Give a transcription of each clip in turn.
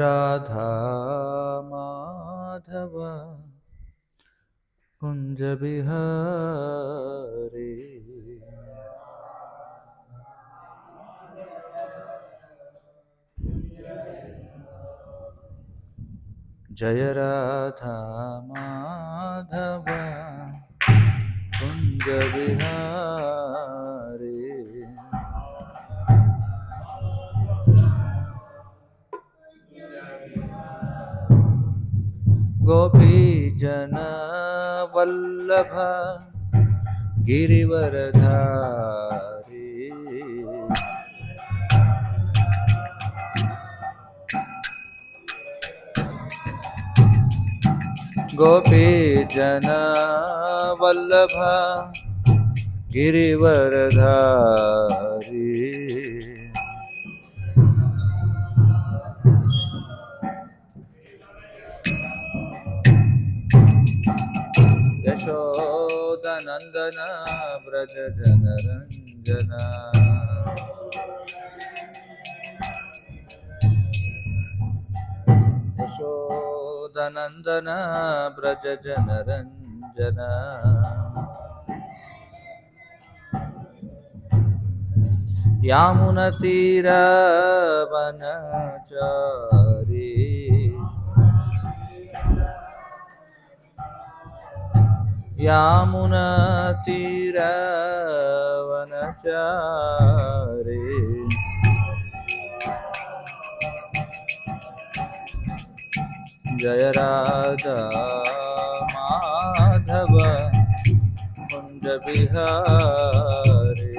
राधा माधव कुंज बिहारी जय राधा माधव कुंज बिहारी गोपी जन वल्लभ गिरिवरधारी गोपी जन वल्लभ गिरिवरधारी यशोदनंदन व्रज जनरंजन यशोदनंदन व्रज जनरंजन यामुनतीरवनचारी यामुनतीरवनचारी जय राधा माधव कुंज बिहारी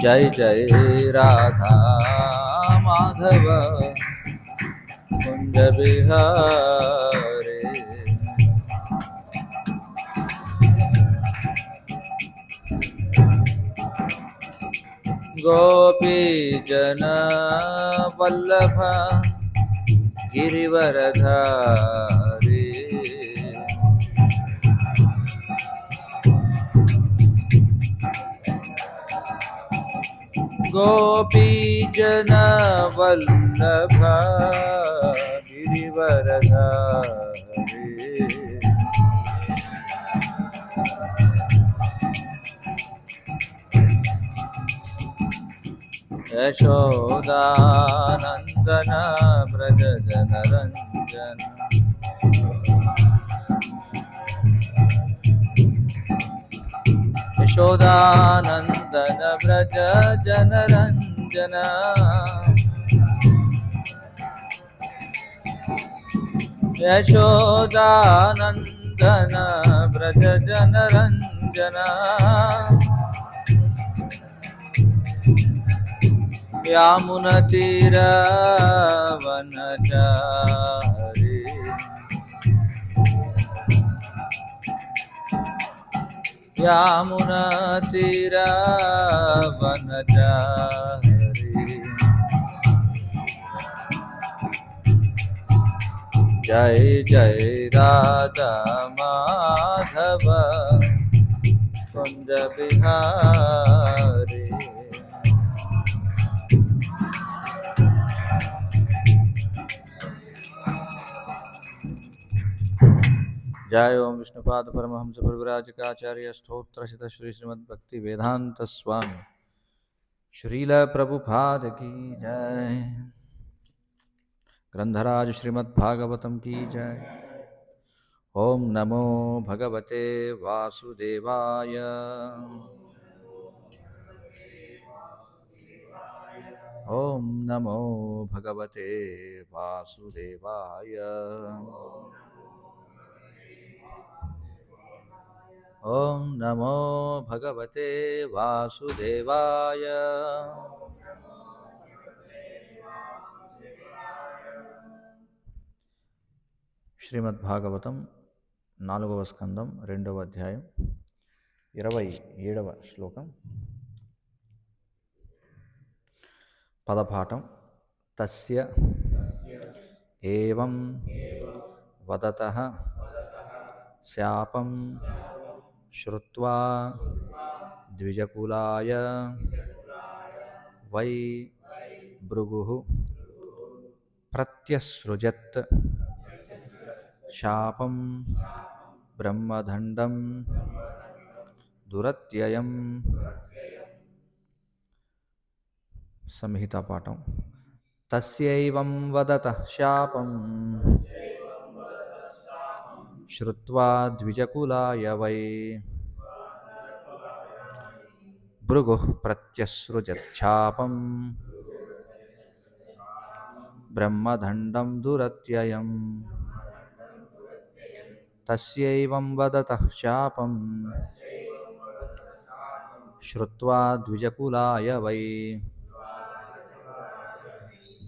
जय जय राधा माधव कुंज बिहारी गोपी जन वल्लभ गिरिवरधारी गोपी जन वल्लभ गिरिवरधारी यशोदानंदन व्रज जनरंजन यशोदानंदन व्रज जनरंजन यशोदानंदन व्रज जनरंजन यामुनतीरवनचारी यामुनतीरवनचारी जय जय राधा माधव कुंज बिहारी जय ओम विष्णुपाद परमहंस परिव्राजकाचार्य स्तोत्र श्री श्रीमद् भक्ति वेदांत स्वामी श्रील प्रभुपाद की जय। ग्रंथराज श्रीमद् भागवतम की जय। ओम नमो भगवते वासुदेवाय। ओम नमो भगवते वासुदेवाय। ओम नमो भगवते वासुदेवाय। శ్రీమద్భాగవతం 4వ స్కందం 2వ అధ్యాయం 27వ శ్లోకం. పదపాఠం. తస్య ఏవం వదతః శాపం శ్రుత్వా ద్విజకులాయ వై భృగుః ప్రత్యసృజత్ శాపం బ్రహ్మదండం దురత్యయం. సంహితా పాఠం. తస్యైవం వదతః శాపం శ్రుత్వా ద్విజకులాయ వై భృగుః ప్రత్యసృజచ్ఛాపం బ్రహ్మదండం దురత్యయం. తస్యైవం వదతః శాపం శ్రుత్వా ద్విజకులాయ వై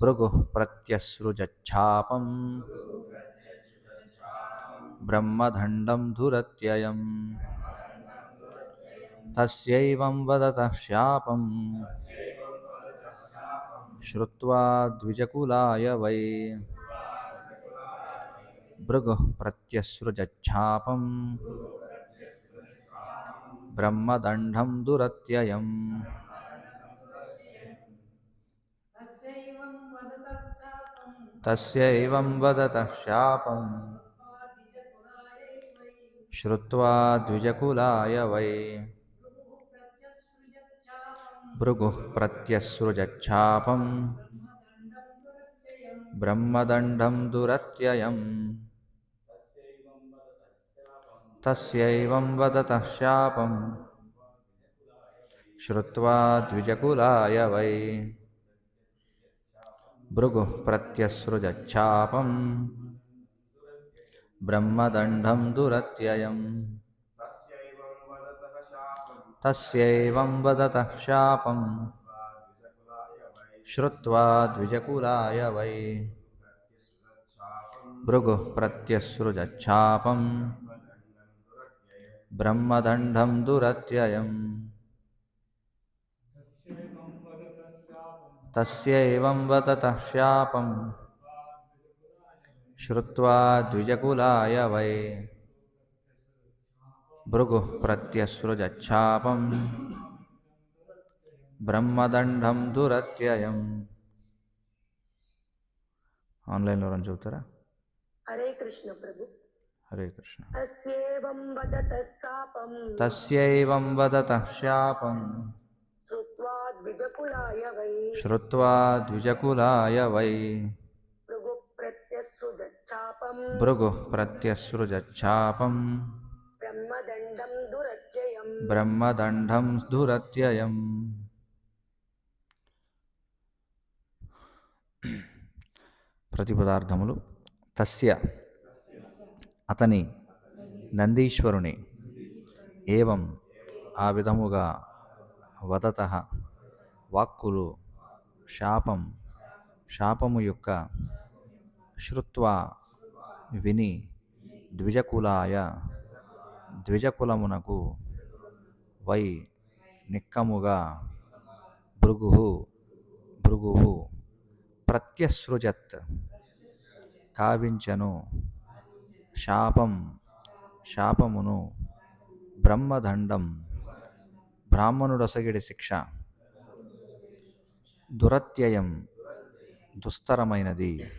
భృగుః ప్రత్యసృజచ్ఛాపం బ్రహ్మదండం దురత్యయం. తస్యైవం వదతః శాపం శ్రుత్వా ద్విజకులాయ వై భృగుః ప్రత్యసృజచ్ఛాపం బ్రహ్మదండం దురత్యయం. తస్యైవం వదతః శాపం శ్రుత్వా ద్విజకులాయ వై భృగుః ప్రత్యసృజచ్ఛాపం బ్రహ్మదండం దురత్యయం. తస్యైవం వదతః శాపం శ్రుత్వా ద్విజకులాయ వై భృగుః ప్రత్యసృజచ్ఛాపం బ్రహ్మదండం దురత్యయం. తస్యైవం వదతః శాపం శ్రుత్వా ద్విజకులాయ వై భృగుః ప్రత్యసృజచ్ఛాపం బ్రహ్మదండం దురత్యయం. తస్యైవం వదతః శాపం శ్రుత్వా ద్విజకులాయ వై భృగుః ప్రత్యసృజచ్ఛాపం బ్రహ్మదండం దురత్యయం. ఆన్లైన్లో రన్ చెబుతారా? హరే కృష్ణ ప్రభు. హరే కృష్ణ. తస్యైవం వదతః శాపం తస్యైవం వదతః శాపం శ్రుత్వా ద్విజకులాయ వై శ్రుత్వా ద్విజకులాయ వై భృగుః ప్రత్యసృజచ్ఛాపం భృగుః ప్రత్యసృజచ్ఛాపం బ్రహ్మదండం దురత్యయం. బ్రహ్మదండం దురత్యయం. ప్రతిపదార్థములు. తస్య అతని, నందీశ్వరుని, ఏవం ఆ విధముగా, వదతః వాక్కులు, శాపం శాపము యొక్క, శ్రుత్వా విని, ద్విజకులాయ ద్విజకులమునకు, వై నిక్కముగా, భృగుః ప్రత్యసృజత్ కావించెను, శాపం శాపమును, బ్రహ్మదండం బ్రాహ్మణుడొసగిడి శిక్ష, దురత్యయం దుస్తరమైనది.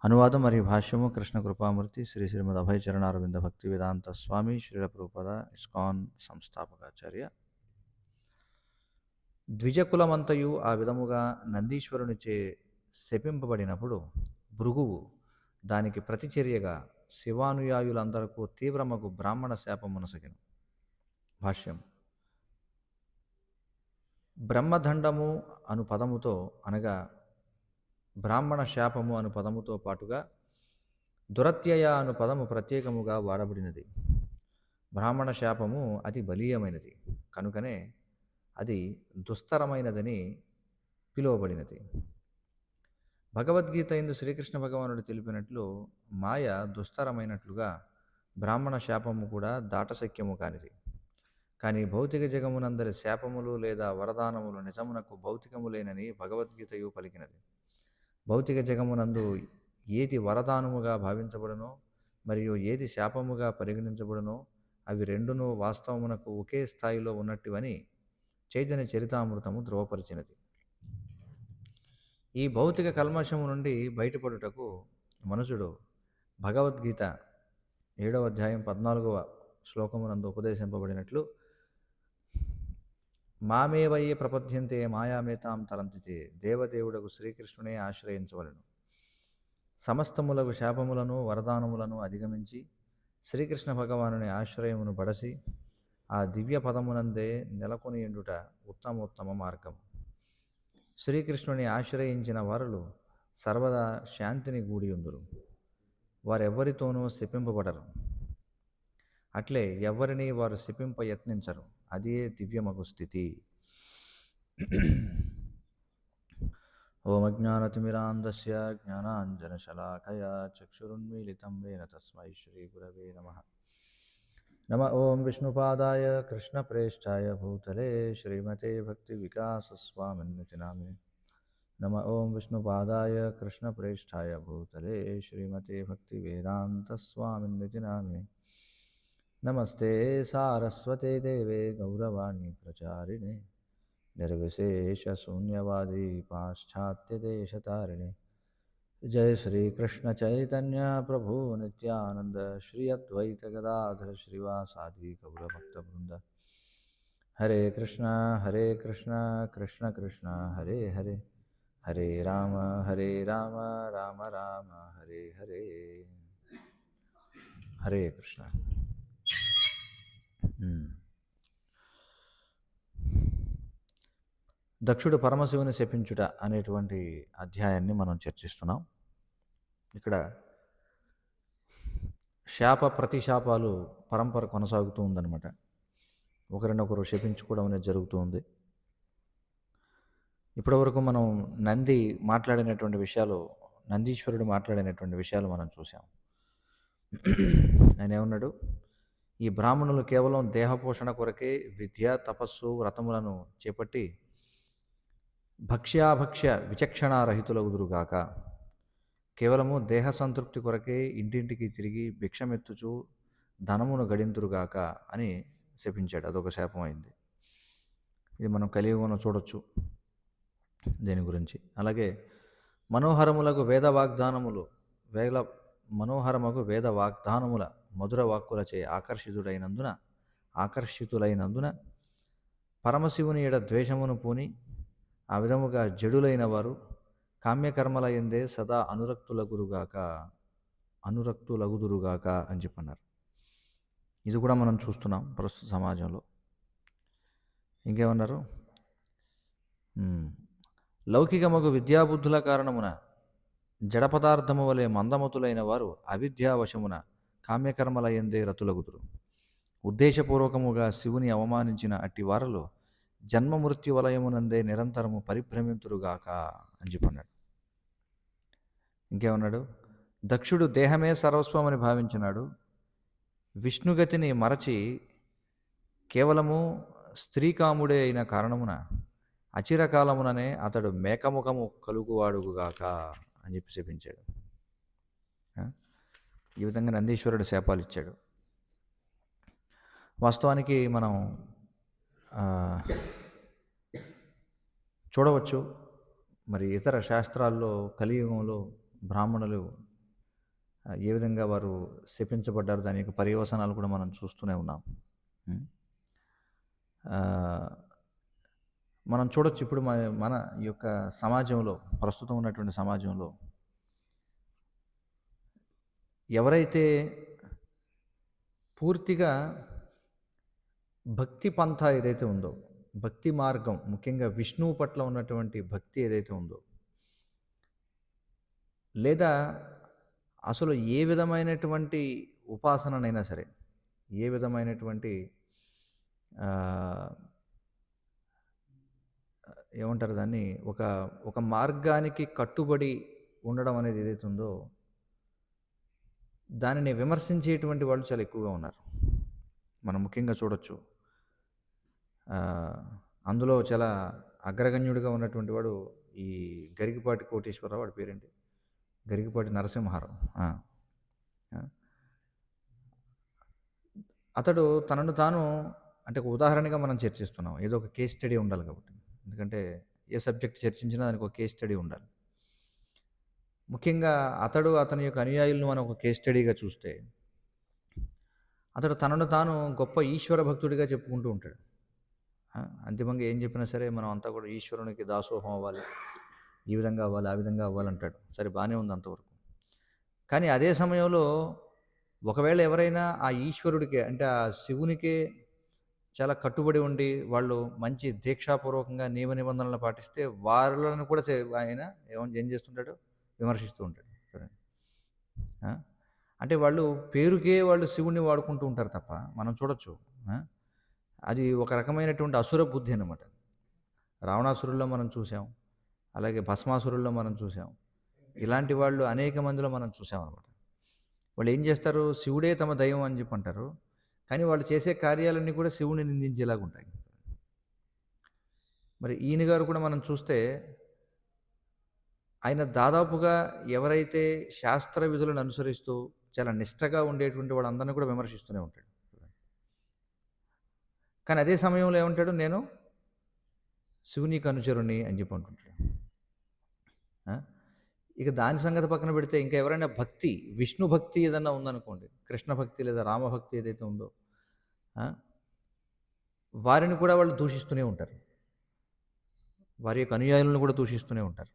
అనువాదం మరియు భాష్యము కృష్ణ కృపామూర్తి శ్రీ శ్రీమద్ అభయ చరణారవింద భక్తి వేదాంత స్వామి శ్రీల ప్రభుపాద ఇస్కాన్ సంస్థాపకాచార్య. ద్విజకులమంతయు ఆ విధముగా నందీశ్వరునిచే శపింపబడినప్పుడు భృగువు దానికి ప్రతిచర్యగా శివానుయాయులందరకు తీవ్రమగు బ్రాహ్మణ శాపమునసగెను. భాష్యం. బ్రహ్మదండము అను పదముతో అనగా బ్రాహ్మణ శాపము అను పదముతో పాటుగా దురత్యయ అను పదము ప్రత్యేకముగా వాడబడినది. బ్రాహ్మణ శాపము అతి బలీయమైనది కనుకనే అది దుస్తరమైనదని పిలువబడినది. భగవద్గీత యందు శ్రీకృష్ణ భగవానుడు తెలిపినట్లు మాయ దుస్తరమైనట్లుగా బ్రాహ్మణ శాపము కూడా దాటశక్యము కానిది. కానీ భౌతిక జగమునందరి శాపములు లేదా వరదానములు నిజమునకు భౌతికములేనని భగవద్గీతయు పలికినది. భౌతిక జగమునందు ఏది వరదానముగా భావించబడునో మరియు ఏది శాపముగా పరిగణించబడునో అవి రెండును వాస్తవమునకు ఒకే స్థాయిలో ఉన్నట్టువని చైతన్య చరితామృతము ధృవపరిచినది. ఈ భౌతిక కల్మషము నుండి బయటపడుటకు మనుషుడు భగవద్గీత 7వ అధ్యాయం 14వ శ్లోకమునందు ఉపదేశింపబడినట్లు మామేవయే ప్రపద్యంతే మాయామేతాం తరంతితే దేవదేవుడకు శ్రీకృష్ణునే ఆశ్రయించవలను. సమస్తములకు శాపములను వరదానములను అధిగమించి శ్రీకృష్ణ భగవానుని ఆశ్రయమును బడసి ఆ దివ్య పదమునందే నెలకొని ఎండుట ఉత్తమోత్తమ మార్గము. శ్రీకృష్ణుని ఆశ్రయించిన వారులు సర్వదా శాంతిని గూడియుందురు. వారెవ్వరితోనూ శపింపబడరు. అట్లే ఎవ్వరినీ వారు శపింప యత్నించరు. అదే దివ్యమగు స్థితి. ఓం అజ్ఞానతిమిరాంధస్య జ్ఞానాంజనశలాకయా చక్షురున్మీలితం వేన తస్మై శ్రీగురవే నమః. నమ ఓం విష్ణుపాదాయ కృష్ణప్రేష్ఠాయ భూతలే శ్రీమతే భక్తివికాసస్వామిన్నితి నామినే. నమ ఓం విష్ణుపాదాయ కృష్ణప్రేష్ఠాయ భూతలే శ్రీమతే భక్తివేదాంతస్వామిన్నితి నామినే. నమస్తే సారస్వతే దేవే గౌరవాణి ప్రచారిణే నిర్విశేషశూన్యవాది పాశ్చాత్యదేశతారిణే. జయ శ్రీకృష్ణ చైతన్య ప్రభు నిత్యానంద శ్రీ అద్వైత గదాధర శ్రీవాసాది గౌరభక్తవృంద. హరే కృష్ణ కృష్ణ కృష్ణ హరే హరే, హరే రామ రామ రామ హరే హరే. హరే కృష్ణ. దక్షుడు పరమశివుని శపించుట అనేటువంటి అధ్యాయాన్ని మనం చర్చిస్తున్నాం. ఇక్కడ శాప ప్రతిశాపాలు పరంపర కొనసాగుతూ ఉందన్నమాట. ఒకరినొకరు శపించుకోవడం అనేది జరుగుతూ ఉంది. ఇప్పటివరకు మనం నందీశ్వరుడు మాట్లాడినటువంటి విషయాలు మనం చూసాం. ఆయన ఏమన్నాడు? ఈ బ్రాహ్మణులు కేవలం దేహపోషణ కొరకే విద్య, తపస్సు, వ్రతములను చేపట్టి భక్ష్యాభక్ష్య విచక్షణారహితులగుదురుగాక. కేవలము దేహ సంతృప్తి కొరకే ఇంటింటికి తిరిగి భిక్షమెత్తుచు ధనమును గడింతురుగాక అని శపించాడు. అదొక శాపం అయింది. ఇది మనం కలియుగంలో చూడొచ్చు దీని గురించి. అలాగే మనోహరములకు వేద వాగ్దానముల మధుర వాక్కులచే ఆకర్షితులైనందున పరమశివుని ఎడ ద్వేషమును పూని ఆ విధముగా జడులైన వారు కామ్యకర్మల యందే సదా అనురక్తులగుదురుగాక అని చెప్పన్నారు. ఇది కూడా మనం చూస్తున్నాం ప్రస్తుత సమాజంలో. ఇంకేమన్నారు? లౌకికమగు విద్యాబుద్ధుల కారణమున జడ పదార్థము వలె మందమతులైన వారు అవిద్యావశమున కామ్యకర్మల యందే రతులగుదురు. ఉద్దేశపూర్వకముగా శివుని అవమానించిన అట్టి వారలు జన్మ మృత్యు వలయమునందే నిరంతరము పరిభ్రమింతురుగాక అని చెప్పన్నాడు. ఇంకేమన్నాడు? దక్షుడు దేహమే సర్వస్వమని భావించినాడు. విష్ణుగతిని మరచి కేవలము స్త్రీకాముడే అయిన కారణమున అచిరకాలముననే అతడు మేకముఖము కలుగువాడుగాక అని చెప్పి చెప్పించాడు. ఈ విధంగా నందీశ్వరుడు శాపాలు ఇచ్చాడు. వాస్తవానికి మనం చూడవచ్చు, మరి ఇతర శాస్త్రాల్లో కలియుగంలో బ్రాహ్మణులు ఏ విధంగా వారు శపించబడ్డారు, దాని యొక్క పర్యవసనాలు కూడా మనం చూస్తూనే ఉన్నాం. మనం చూడొచ్చు ఇప్పుడు మన యొక్క సమాజంలో, ప్రస్తుతం ఉన్నటువంటి సమాజంలో ఎవరైతే పూర్తిగా భక్తి పంథ ఏదైతే ఉందో, భక్తి మార్గం, ముఖ్యంగా విష్ణువు పట్ల ఉన్నటువంటి భక్తి ఏదైతే ఉందో, లేదా అసలు ఏ విధమైనటువంటి ఉపాసననైనా సరే, ఏ విధమైనటువంటి ఏమంటారు దాన్ని, ఒక మార్గానికి కట్టుబడి ఉండడం అనేది ఏదైతే ఉందో దానిని విమర్శించేటువంటి వాళ్ళు చాలా ఎక్కువగా ఉన్నారు. మనం ముఖ్యంగా చూడొచ్చు. అందులో చాలా అగ్రగణ్యుడిగా ఉన్నటువంటి వాడు ఈ గరికపాటి కోటేశ్వరరావు. వాడి పేరేంటి? గరికపాటి నరసింహారావు. అతడు తనను తాను అంటే ఒక ఉదాహరణగా మనం చర్చిస్తున్నాం. ఏదో ఒక కేస్ స్టడీ ఉండాలి కాబట్టి. ఎందుకంటే ఏ సబ్జెక్ట్ చర్చించినా దానికి ఒక కేస్ స్టడీ ఉండాలి. ముఖ్యంగా అతడు అతని యొక్క అనుయాయులను మనం ఒక కేస్ స్టడీగా చూస్తే, అతడు తనను తాను గొప్ప ఈశ్వర భక్తుడిగా చెప్పుకుంటూ ఉంటాడు. ఆ! అంతిమంగా ఏం చెప్పినా సరే మనం అంతా కూడా ఈశ్వరునికి దాసోహం అవ్వాలి. ఈ విధంగా అవ్వాలి, ఆ విధంగా అవ్వాలంటాడు. సరే బానే ఉంది అంతవరకు. కానీ అదే సమయంలో ఒకవేళ ఎవరైనా ఆ ఈశ్వరుడికే అంటే ఆ శివునికే చాలా కట్టుబడి ఉండి వాళ్ళు మంచి దీక్షాపూర్వకంగా నియమ నిబంధనలను పాటిస్తే వాళ్ళను కూడా ఆయన ఏం చేస్తుంటాడు? విమర్శిస్తూ ఉంటాడు. చూడండి. ఆ! అంటే వాళ్ళు పేరుకే వాళ్ళు శివుడిని వాడుకుంటూ ఉంటారు తప్ప మనం చూడొచ్చు. ఆ! అది ఒక రకమైనటువంటి అసుర బుద్ధి అన్నమాట. రావణాసురుల్లో మనం చూసాం. అలాగే భస్మాసురుల్లో మనం చూసాం. ఇలాంటి వాళ్ళు అనేక మందిలో మనం చూసామన్నమాట. వాళ్ళు ఏం చేస్తారు? శివుడే తమ దైవం అని చెప్పి అంటారు. కానీ వాళ్ళు చేసే కార్యాలన్నీ కూడా శివుడిని నిందించేలాగా ఉంటాయి. మరి ఈయన గారు కూడా మనం చూస్తే ఆయన దాదాపుగా ఎవరైతే శాస్త్ర విధులను అనుసరిస్తూ చాలా నిష్టగా ఉండేటువంటి వాళ్ళందరినీ కూడా విమర్శిస్తూనే ఉంటాడు. కానీ అదే సమయంలో ఏమంటాడు? నేను శివునికి అనుచరుని అని చెప్పి అంటుంటాడు. ఆ? ఇక దాని సంగతి పక్కన పెడితే ఇంకా ఎవరైనా భక్తి, విష్ణు భక్తి ఏదన్నా ఉందనుకోండి, కృష్ణ భక్తి లేదా రామభక్తి ఏదైతే ఉందో, ఆ? వారిని కూడా వాళ్ళు దూషిస్తూనే ఉంటారు. వారి యొక్క అనుయాయులను కూడా దూషిస్తూనే ఉంటారు.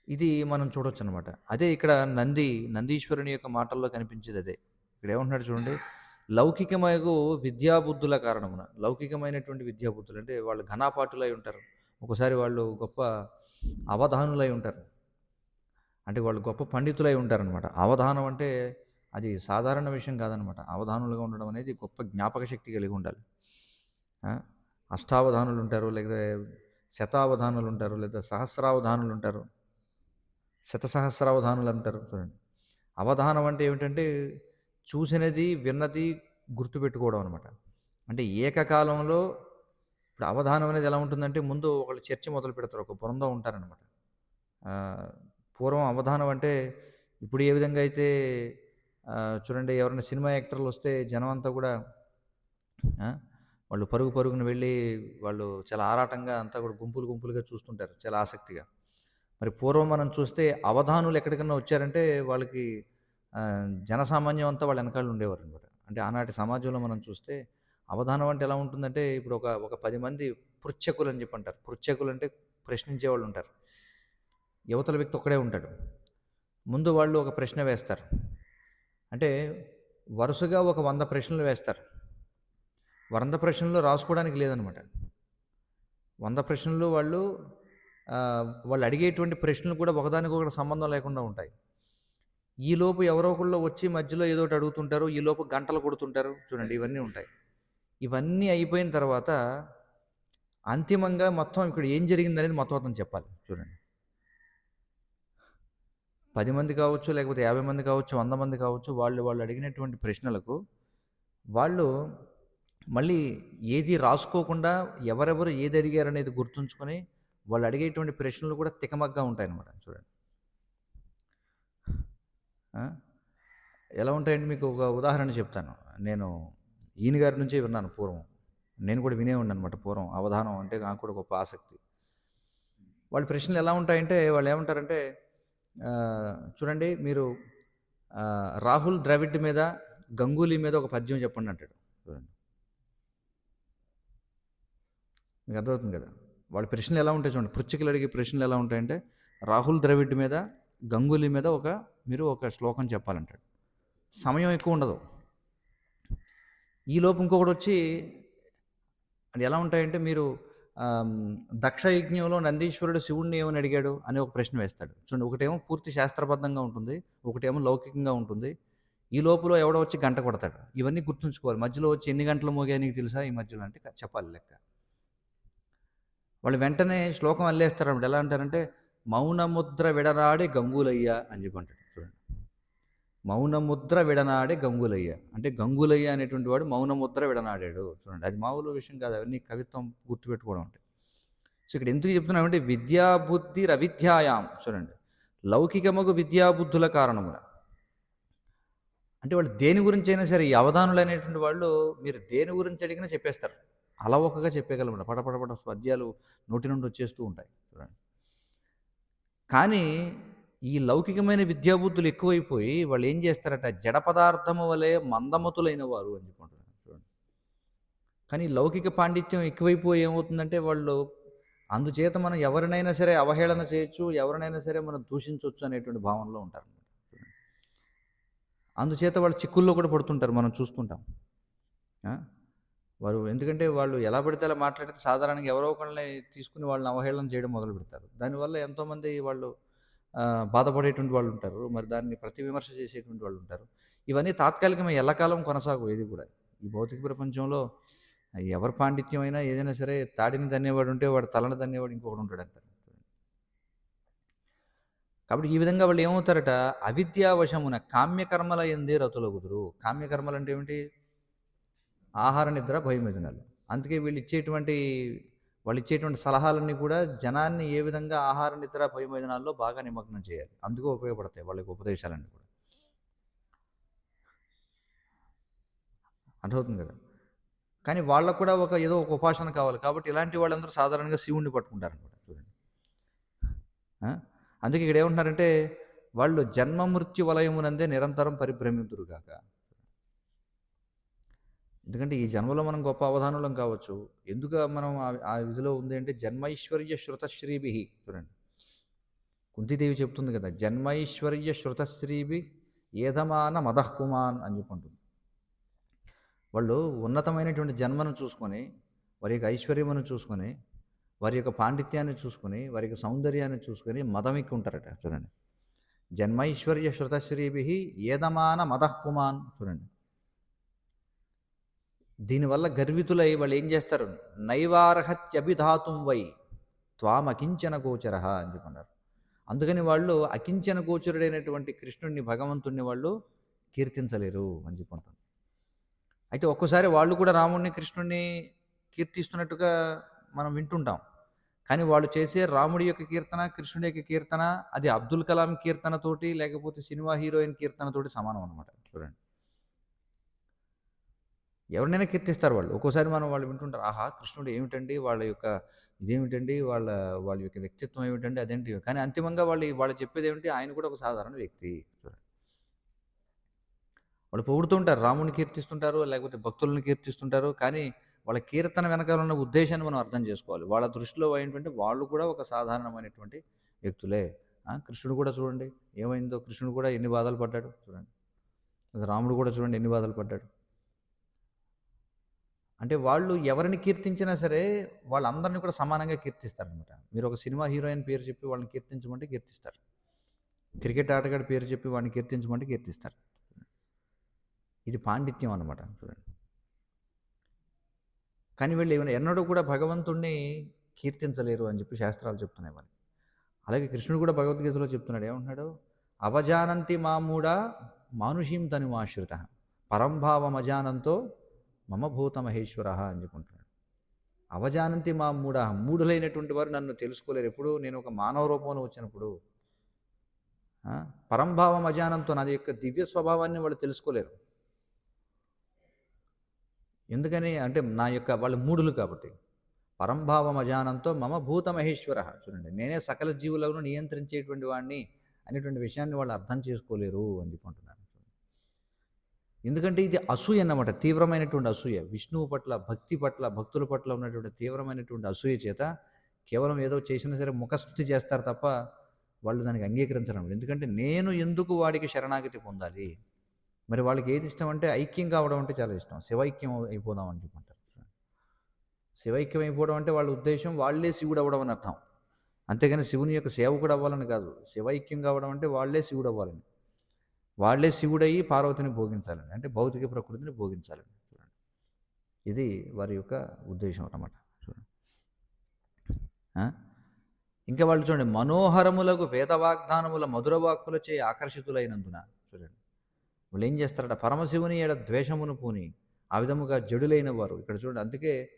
ఇది మనం చూడొచ్చు అనమాట. అదే ఇక్కడ నందీశ్వరుని యొక్క మాటల్లో కనిపించేది అదే. ఇక్కడ ఏమంటున్నాడు చూడండి, లౌకికమగు విద్యాబుద్ధుల కారణమున, లౌకికమైనటువంటి విద్యాబుద్ధులు అంటే వాళ్ళు ఘనాపాటులై ఉంటారు. ఒకసారి వాళ్ళు గొప్ప అవధానులై ఉంటారు. అంటే వాళ్ళు గొప్ప పండితులై ఉంటారనమాట. అవధానం అంటే అది సాధారణ విషయం కాదనమాట. అవధానులుగా ఉండడం అనేది గొప్ప జ్ఞాపక శక్తి కలిగి ఉండాలి. ఆ? అష్టావధానులు ఉంటారు, లేదా శతావధానులు ఉంటారు, లేదా సహస్రావధానులు ఉంటారు, శతసహస్రావధానులు అంటారు. చూడండి, అవధానం అంటే ఏమిటంటే చూసినది విన్నది గుర్తుపెట్టుకోవడం అనమాట. అంటే ఏకకాలంలో ఇప్పుడు అవధానం అనేది ఎలా ఉంటుందంటే ముందు ఒకళ్ళు చర్చ మొదలు పెడతారు, ఒక బృందం ఉంటారనమాట. పూర్వం అవధానం అంటే ఇప్పుడు ఏ విధంగా అయితే చూడండి, ఎవరైనా సినిమా యాక్టర్లు వస్తే జనం అంతా కూడా వాళ్ళు పరుగు పరుగున వెళ్ళి వాళ్ళు చాలా ఆరాటంగా అంతా కూడా గుంపులు గుంపులుగా చూస్తుంటారు, చాలా ఆసక్తిగా. మరి పూర్వం మనం చూస్తే అవధానులు ఎక్కడికన్నా వచ్చారంటే వాళ్ళకి జనసామాన్యం అంతా వాళ్ళ వెనకాల ఉండేవారు అనమాట. అంటే ఆనాటి సమాజంలో మనం చూస్తే అవధానం అంటే ఎలా ఉంటుందంటే ఇప్పుడు ఒక 10 మంది పృచ్ఛకులు అని చెప్పి అంటారు. పృచ్ఛకులు అంటే ప్రశ్నించే వాళ్ళు ఉంటారు. యువతల వ్యక్తి ఒక్కడే ఉంటాడు. ముందు వాళ్ళు ఒక ప్రశ్న వేస్తారు. అంటే వరుసగా ఒక 100 ప్రశ్నలు వేస్తారు. 100 ప్రశ్నలు రాసుకోవడానికి లేదనమాట. 100 ప్రశ్నలు వాళ్ళు అడిగేటువంటి ప్రశ్నలు కూడా ఒకదానికొకటి సంబంధం లేకుండా ఉంటాయి. ఈలోపు ఎవరో ఒకళ్ళు వచ్చి మధ్యలో ఏదో ఒకటి అడుగుతుంటారు. ఈలోపు గంటలు కొడుతుంటారు. చూడండి, ఇవన్నీ ఉంటాయి. ఇవన్నీ అయిపోయిన తర్వాత అంతిమంగా మొత్తం ఇక్కడ ఏం జరిగిందనేది మొత్తం అతను చెప్పాలి. చూడండి, 10 మంది కావచ్చు, లేకపోతే 50 మంది కావచ్చు, 100 మంది కావచ్చు, వాళ్ళు అడిగినటువంటి ప్రశ్నలకు వాళ్ళు మళ్ళీ ఏది రాసుకోకుండా ఎవరెవరు ఏది అడిగారనేది గుర్తుంచుకొని వాళ్ళు అడిగేటువంటి ప్రశ్నలు కూడా తికమగ్గా ఉంటాయన్నమాట. చూడండి, ఎలా ఉంటాయంటే మీకు ఒక ఉదాహరణ చెప్తాను. నేను ఈయన గారి నుంచే విన్నాను పూర్వం. నేను కూడా వినేవాడిని అనమాట పూర్వం. అవధానం అంటే నాకు కూడా గొప్ప ఆసక్తి. వాళ్ళ ప్రశ్నలు ఎలా ఉంటాయంటే వాళ్ళు ఏమంటారంటే చూడండి, మీరు రాహుల్ ద్రవిడ్ మీద, గంగూలీ మీద ఒక పద్యం చెప్పండి అంటాడు. చూడండి, మీకు అర్థమవుతుంది కదా. వాళ్ళ ప్రశ్నలు ఎలా ఉంటాయి చూడండి, పృచ్ఛకులు అడిగే ప్రశ్నలు ఎలా ఉంటాయంటే రాహుల్ ద్రవిడ్ మీద, గంగూలీ మీద మీరు ఒక శ్లోకం చెప్పాలంటాడు. సమయం ఎక్కువ ఉండదు. ఈలోపు ఇంకొకటి వచ్చి అది ఎలా ఉంటాయంటే మీరు దక్ష యజ్ఞంలో నందీశ్వరుడు శివుణ్ణి ఏమని అడిగాడు అని ఒక ప్రశ్న వేస్తాడు. చూడండి, ఒకటేమో పూర్తి శాస్త్రబద్ధంగా ఉంటుంది, ఒకటేమో లౌకికంగా ఉంటుంది. ఈ లోపల ఎవడో వచ్చి గంట కొడతాడు. ఇవన్నీ గుర్తుంచుకోవాలి. మధ్యలో వచ్చి ఎన్ని గంటలు మోగా నీకు తెలుసా ఈ మధ్యలో అంటే చెప్పాలి లెక్క. వాళ్ళు వెంటనే శ్లోకం అల్లేస్తారు అన్నమాట. ఎలా అంటారంటే మౌనముద్ర విడనాడే గంగులయ్య అని చెప్పి అంటాడు. చూడండి, మౌనముద్ర విడనాడే గంగులయ్య అంటే గంగులయ్య అనేటువంటి వాడు మౌనముద్ర విడనాడాడు. చూడండి, అది మామూలు విషయం కాదు, అవన్నీ కవిత్వం గుర్తుపెట్టుకోవడం అంటే. సో ఇక్కడ ఎందుకు చెప్తున్నామంటే విద్యాబుద్ధి రవిద్యాయాం. చూడండి, లౌకికమగు విద్యాబుద్ధుల కారణమున అంటే వాళ్ళు దేని గురించైనా సరే ఈ అవధానులనేటువంటి వాళ్ళు మీరు దేని గురించి అడిగినా చెప్పేస్తారు. అలవోకగా చెప్పేయగలమట. పటపటపట పద్యాలు నోటి నుండి వచ్చేస్తూ ఉంటాయి. చూడండి. కానీ ఈ లౌకికమైన విద్యాబుద్ధులు ఎక్కువైపోయి వాళ్ళేం చేస్తారట జడ పదార్థము వలె మందమతులైన వారు అని చెప్పుకుంటున్నారు. చూడండి. కానీ లౌకిక పాండిత్యం ఎక్కువైపోయి ఏమవుతుందంటే వాళ్ళు అందుచేత మనం ఎవరినైనా సరే అవహేళన చేయొచ్చు, ఎవరినైనా సరే మనం దూషించొచ్చు అనేటువంటి భావనలో ఉంటారు. అందుచేత వాళ్ళు చిక్కుల్లో కూడా పడుతుంటారు. మనం చూస్తుంటాం. ఆ! వారు ఎందుకంటే వాళ్ళు ఎలా పడితే అలా మాట్లాడితే సాధారణంగా ఎవరో ఒకళ్ళని తీసుకుని వాళ్ళని అవహేళన చేయడం మొదలుపెడతారు. దానివల్ల ఎంతోమంది వాళ్ళు బాధపడేటువంటి వాళ్ళు ఉంటారు. మరి దాన్ని ప్రతి విమర్శ చేసేటువంటి వాళ్ళు ఉంటారు. ఇవన్నీ తాత్కాలికమే ఎల్లకాలం కొనసాగవు ఏది కూడా. ఈ భౌతిక ప్రపంచంలో ఎవరి పాండిత్యం అయినా ఏదైనా సరే తాడిని తన్నేవాడు ఉంటే వాడు తలని తన్నేవాడు ఇంకొకడు ఉంటాడంటారు. కాబట్టి ఈ విధంగా వాళ్ళు ఏమవుతారట అవిద్యావశమున కామ్యకర్మల యందే రతులగుదురు. కామ్యకర్మలు అంటే ఏమిటి? ఆహార నిద్ర భయమిథునాలు. అందుకే వాళ్ళు ఇచ్చేటువంటి సలహాలన్నీ కూడా జనాన్ని ఏ విధంగా ఆహార నిద్ర భయమిథునాల్లో బాగా నిమగ్నం చేయాలి. అందుకే ఉపయోగపడతాయి వాళ్ళకి ఉపదేశాలన్నీ కూడా. అర్థమవుతుంది కదా! కానీ వాళ్ళకు కూడా ఏదో ఒక ఉపాసన కావాలి. కాబట్టి ఇలాంటి వాళ్ళందరూ సాధారణంగా శివుణ్ణి పట్టుకుంటారనమాట. చూడండి. ఆ! అందుకే ఇక్కడ ఏమంటున్నారంటే వాళ్ళు జన్మ మృత్యు వలయమునందే నిరంతరం పరిభ్రమింతురుగాక. ఎందుకంటే ఈ జన్మలో మనం గొప్ప అవధానులం కావచ్చు. ఎందుకు మనం ఆ విధిలో ఉంది అంటే జన్మైశ్వర్య శృతశ్రీభి. చూడండి. కుంతీదేవి చెప్తుంది కదా జన్మైశ్వర్య శృతశ్రీభి ఏధమాన మదఃపుమాన్ అని చెప్పుకుంటుంది. వాళ్ళు ఉన్నతమైనటువంటి జన్మను చూసుకొని వారి యొక్క ఐశ్వర్యమును చూసుకొని వారి యొక్క పాండిత్యాన్ని చూసుకొని వారి యొక్క సౌందర్యాన్ని చూసుకొని మదమిక్కి ఉంటారట. చూడండి. జన్మైశ్వర్య శృతశ్రీభి ఏదమాన మదఃపుమాన్. చూడండి. దీనివల్ల గర్వితులై వాళ్ళు ఏం చేస్తారు నైవార్హత్యభిధాతుం వై త్వామకించన గోచర అని చెప్పన్నారు. అందుకని వాళ్ళు అకించన గోచరుడైనటువంటి కృష్ణుడిని భగవంతుణ్ణి వాళ్ళు కీర్తించలేరు అని చెప్పుకుంటారు. అయితే ఒక్కోసారి వాళ్ళు కూడా రాముడిని కృష్ణుడిని కీర్తిస్తున్నట్టుగా మనం వింటుంటాం. కానీ వాళ్ళు చేసే రాముడి యొక్క కీర్తన కృష్ణుడి యొక్క కీర్తన అది అబ్దుల్ కలాం కీర్తనతోటి లేకపోతే సినిమా హీరోయిన్ కీర్తనతోటి సమానం అనమాట. చూడండి. ఎవరినైనా కీర్తిస్తారు వాళ్ళు. ఒక్కోసారి మనం వాళ్ళు వింటుంటారు ఆహా కృష్ణుడు ఏమిటండి వాళ్ళ యొక్క ఇదేమిటండి వాళ్ళ యొక్క వ్యక్తిత్వం ఏమిటండి అదేంటి. కానీ అంతిమంగా వాళ్ళు చెప్పేది ఏమిటి ఆయన కూడా ఒక సాధారణ వ్యక్తి. చూడండి. వాళ్ళు పొగుడుతుంటారు రాముడిని కీర్తిస్తుంటారు లేకపోతే భక్తులను కీర్తిస్తుంటారు. కానీ వాళ్ళ కీర్తన వెనకాల ఉన్న ఉద్దేశాన్ని మనం అర్థం చేసుకోవాలి. వాళ్ళ దృష్టిలో ఏంటంటే వాళ్ళు కూడా ఒక సాధారణమైనటువంటి వ్యక్తులే. కృష్ణుడు కూడా చూడండి ఏమైందో. కృష్ణుడు కూడా ఎన్ని బాధలు పడ్డాడు చూడండి. రాముడు కూడా చూడండి ఎన్ని బాధలు పడ్డాడు. అంటే వాళ్ళు ఎవరిని కీర్తించినా సరే వాళ్ళందరినీ కూడా సమానంగా కీర్తిస్తారనమాట. మీరు ఒక సినిమా హీరోయిన్ పేరు చెప్పి వాళ్ళని కీర్తించమంటే కీర్తిస్తారు. క్రికెట్ ఆటగాడి పేరు చెప్పి వాడిని కీర్తించమంటే కీర్తిస్తారు. ఇది పాండిత్యం అన్నమాట. చూడండి. కానీ వీళ్ళు ఎన్నడూ కూడా భగవంతుణ్ణి కీర్తించలేరు అని చెప్పి శాస్త్రాలు చెప్తున్నాయి మనకి. అలాగే కృష్ణుడు కూడా భగవద్గీతలో చెప్తున్నాడు. ఏమంటున్నాడు? అవజానంతి మామూఢ మానుషీం తనుమాశ్రిత పరంభావమజానంతో మమ భూత మహేశ్వర అని చెప్పుకుంటున్నాడు. అవజానంతి మా మూఢులైనటువంటి వారు నన్ను తెలుసుకోలేరు. ఎప్పుడు నేను ఒక మానవ రూపంలో వచ్చినప్పుడు పరంభావం అజానంతో నా యొక్క దివ్య స్వభావాన్ని వాళ్ళు తెలుసుకోలేరు. ఎందుకని అంటే వాళ్ళు మూఢులు కాబట్టి. పరంభావం అజానంతో మమ భూత మహేశ్వర. చూడండి. నేనే సకల జీవులను నియంత్రించేటువంటి వాడిని అనేటువంటి విషయాన్ని వాళ్ళు అర్థం చేసుకోలేరు అని చెప్పుకుంటున్నారు. ఎందుకంటే ఇది అసూయ అన్నమాట. తీవ్రమైనటువంటి అసూయ. విష్ణువు పట్ల భక్తి పట్ల భక్తుల పట్ల ఉన్నటువంటి తీవ్రమైనటువంటి అసూయ చేత కేవలం ఏదో చేసినా సరే ముఖస్థుతి చేస్తారు తప్ప వాళ్ళు దానికి అంగీకరించడం. ఎందుకంటే నేను ఎందుకు వాడికి శరణాగతి పొందాలి. మరి వాళ్ళకి ఏది ఇష్టం అంటే ఐక్యం కావడం అంటే చాలా ఇష్టం. శివైక్యం అయిపోదాం అని చెప్పుకుంటారు. శివైక్యం అయిపోవడం అంటే వాళ్ళ ఉద్దేశం వాళ్ళే శివుడు అవ్వడం అని అర్థం. అంతేగాని శివుని యొక్క సేవకుడు అవ్వాలని కాదు. శివైక్యం కావడం అంటే వాళ్ళే శివుడు అవ్వాలని. వాళ్ళే శివుడయ్యి పార్వతిని భోగించాలని. అంటే భౌతిక ప్రకృతిని భోగించాలని. చూడండి. ఇది వారి యొక్క ఉద్దేశం అన్నమాట. చూడండి. ఇంకా వాళ్ళు చూడండి మనోహరములకు వేదవాగ్దానముల మధురవాక్కులచే ఆకర్షితులైనందున చూడండి వాళ్ళు ఏం చేస్తారట పరమశివుని ఎడ ద్వేషమును పూని ఆ విధముగా జడులైన వారు. ఇక్కడ చూడండి. అందుకే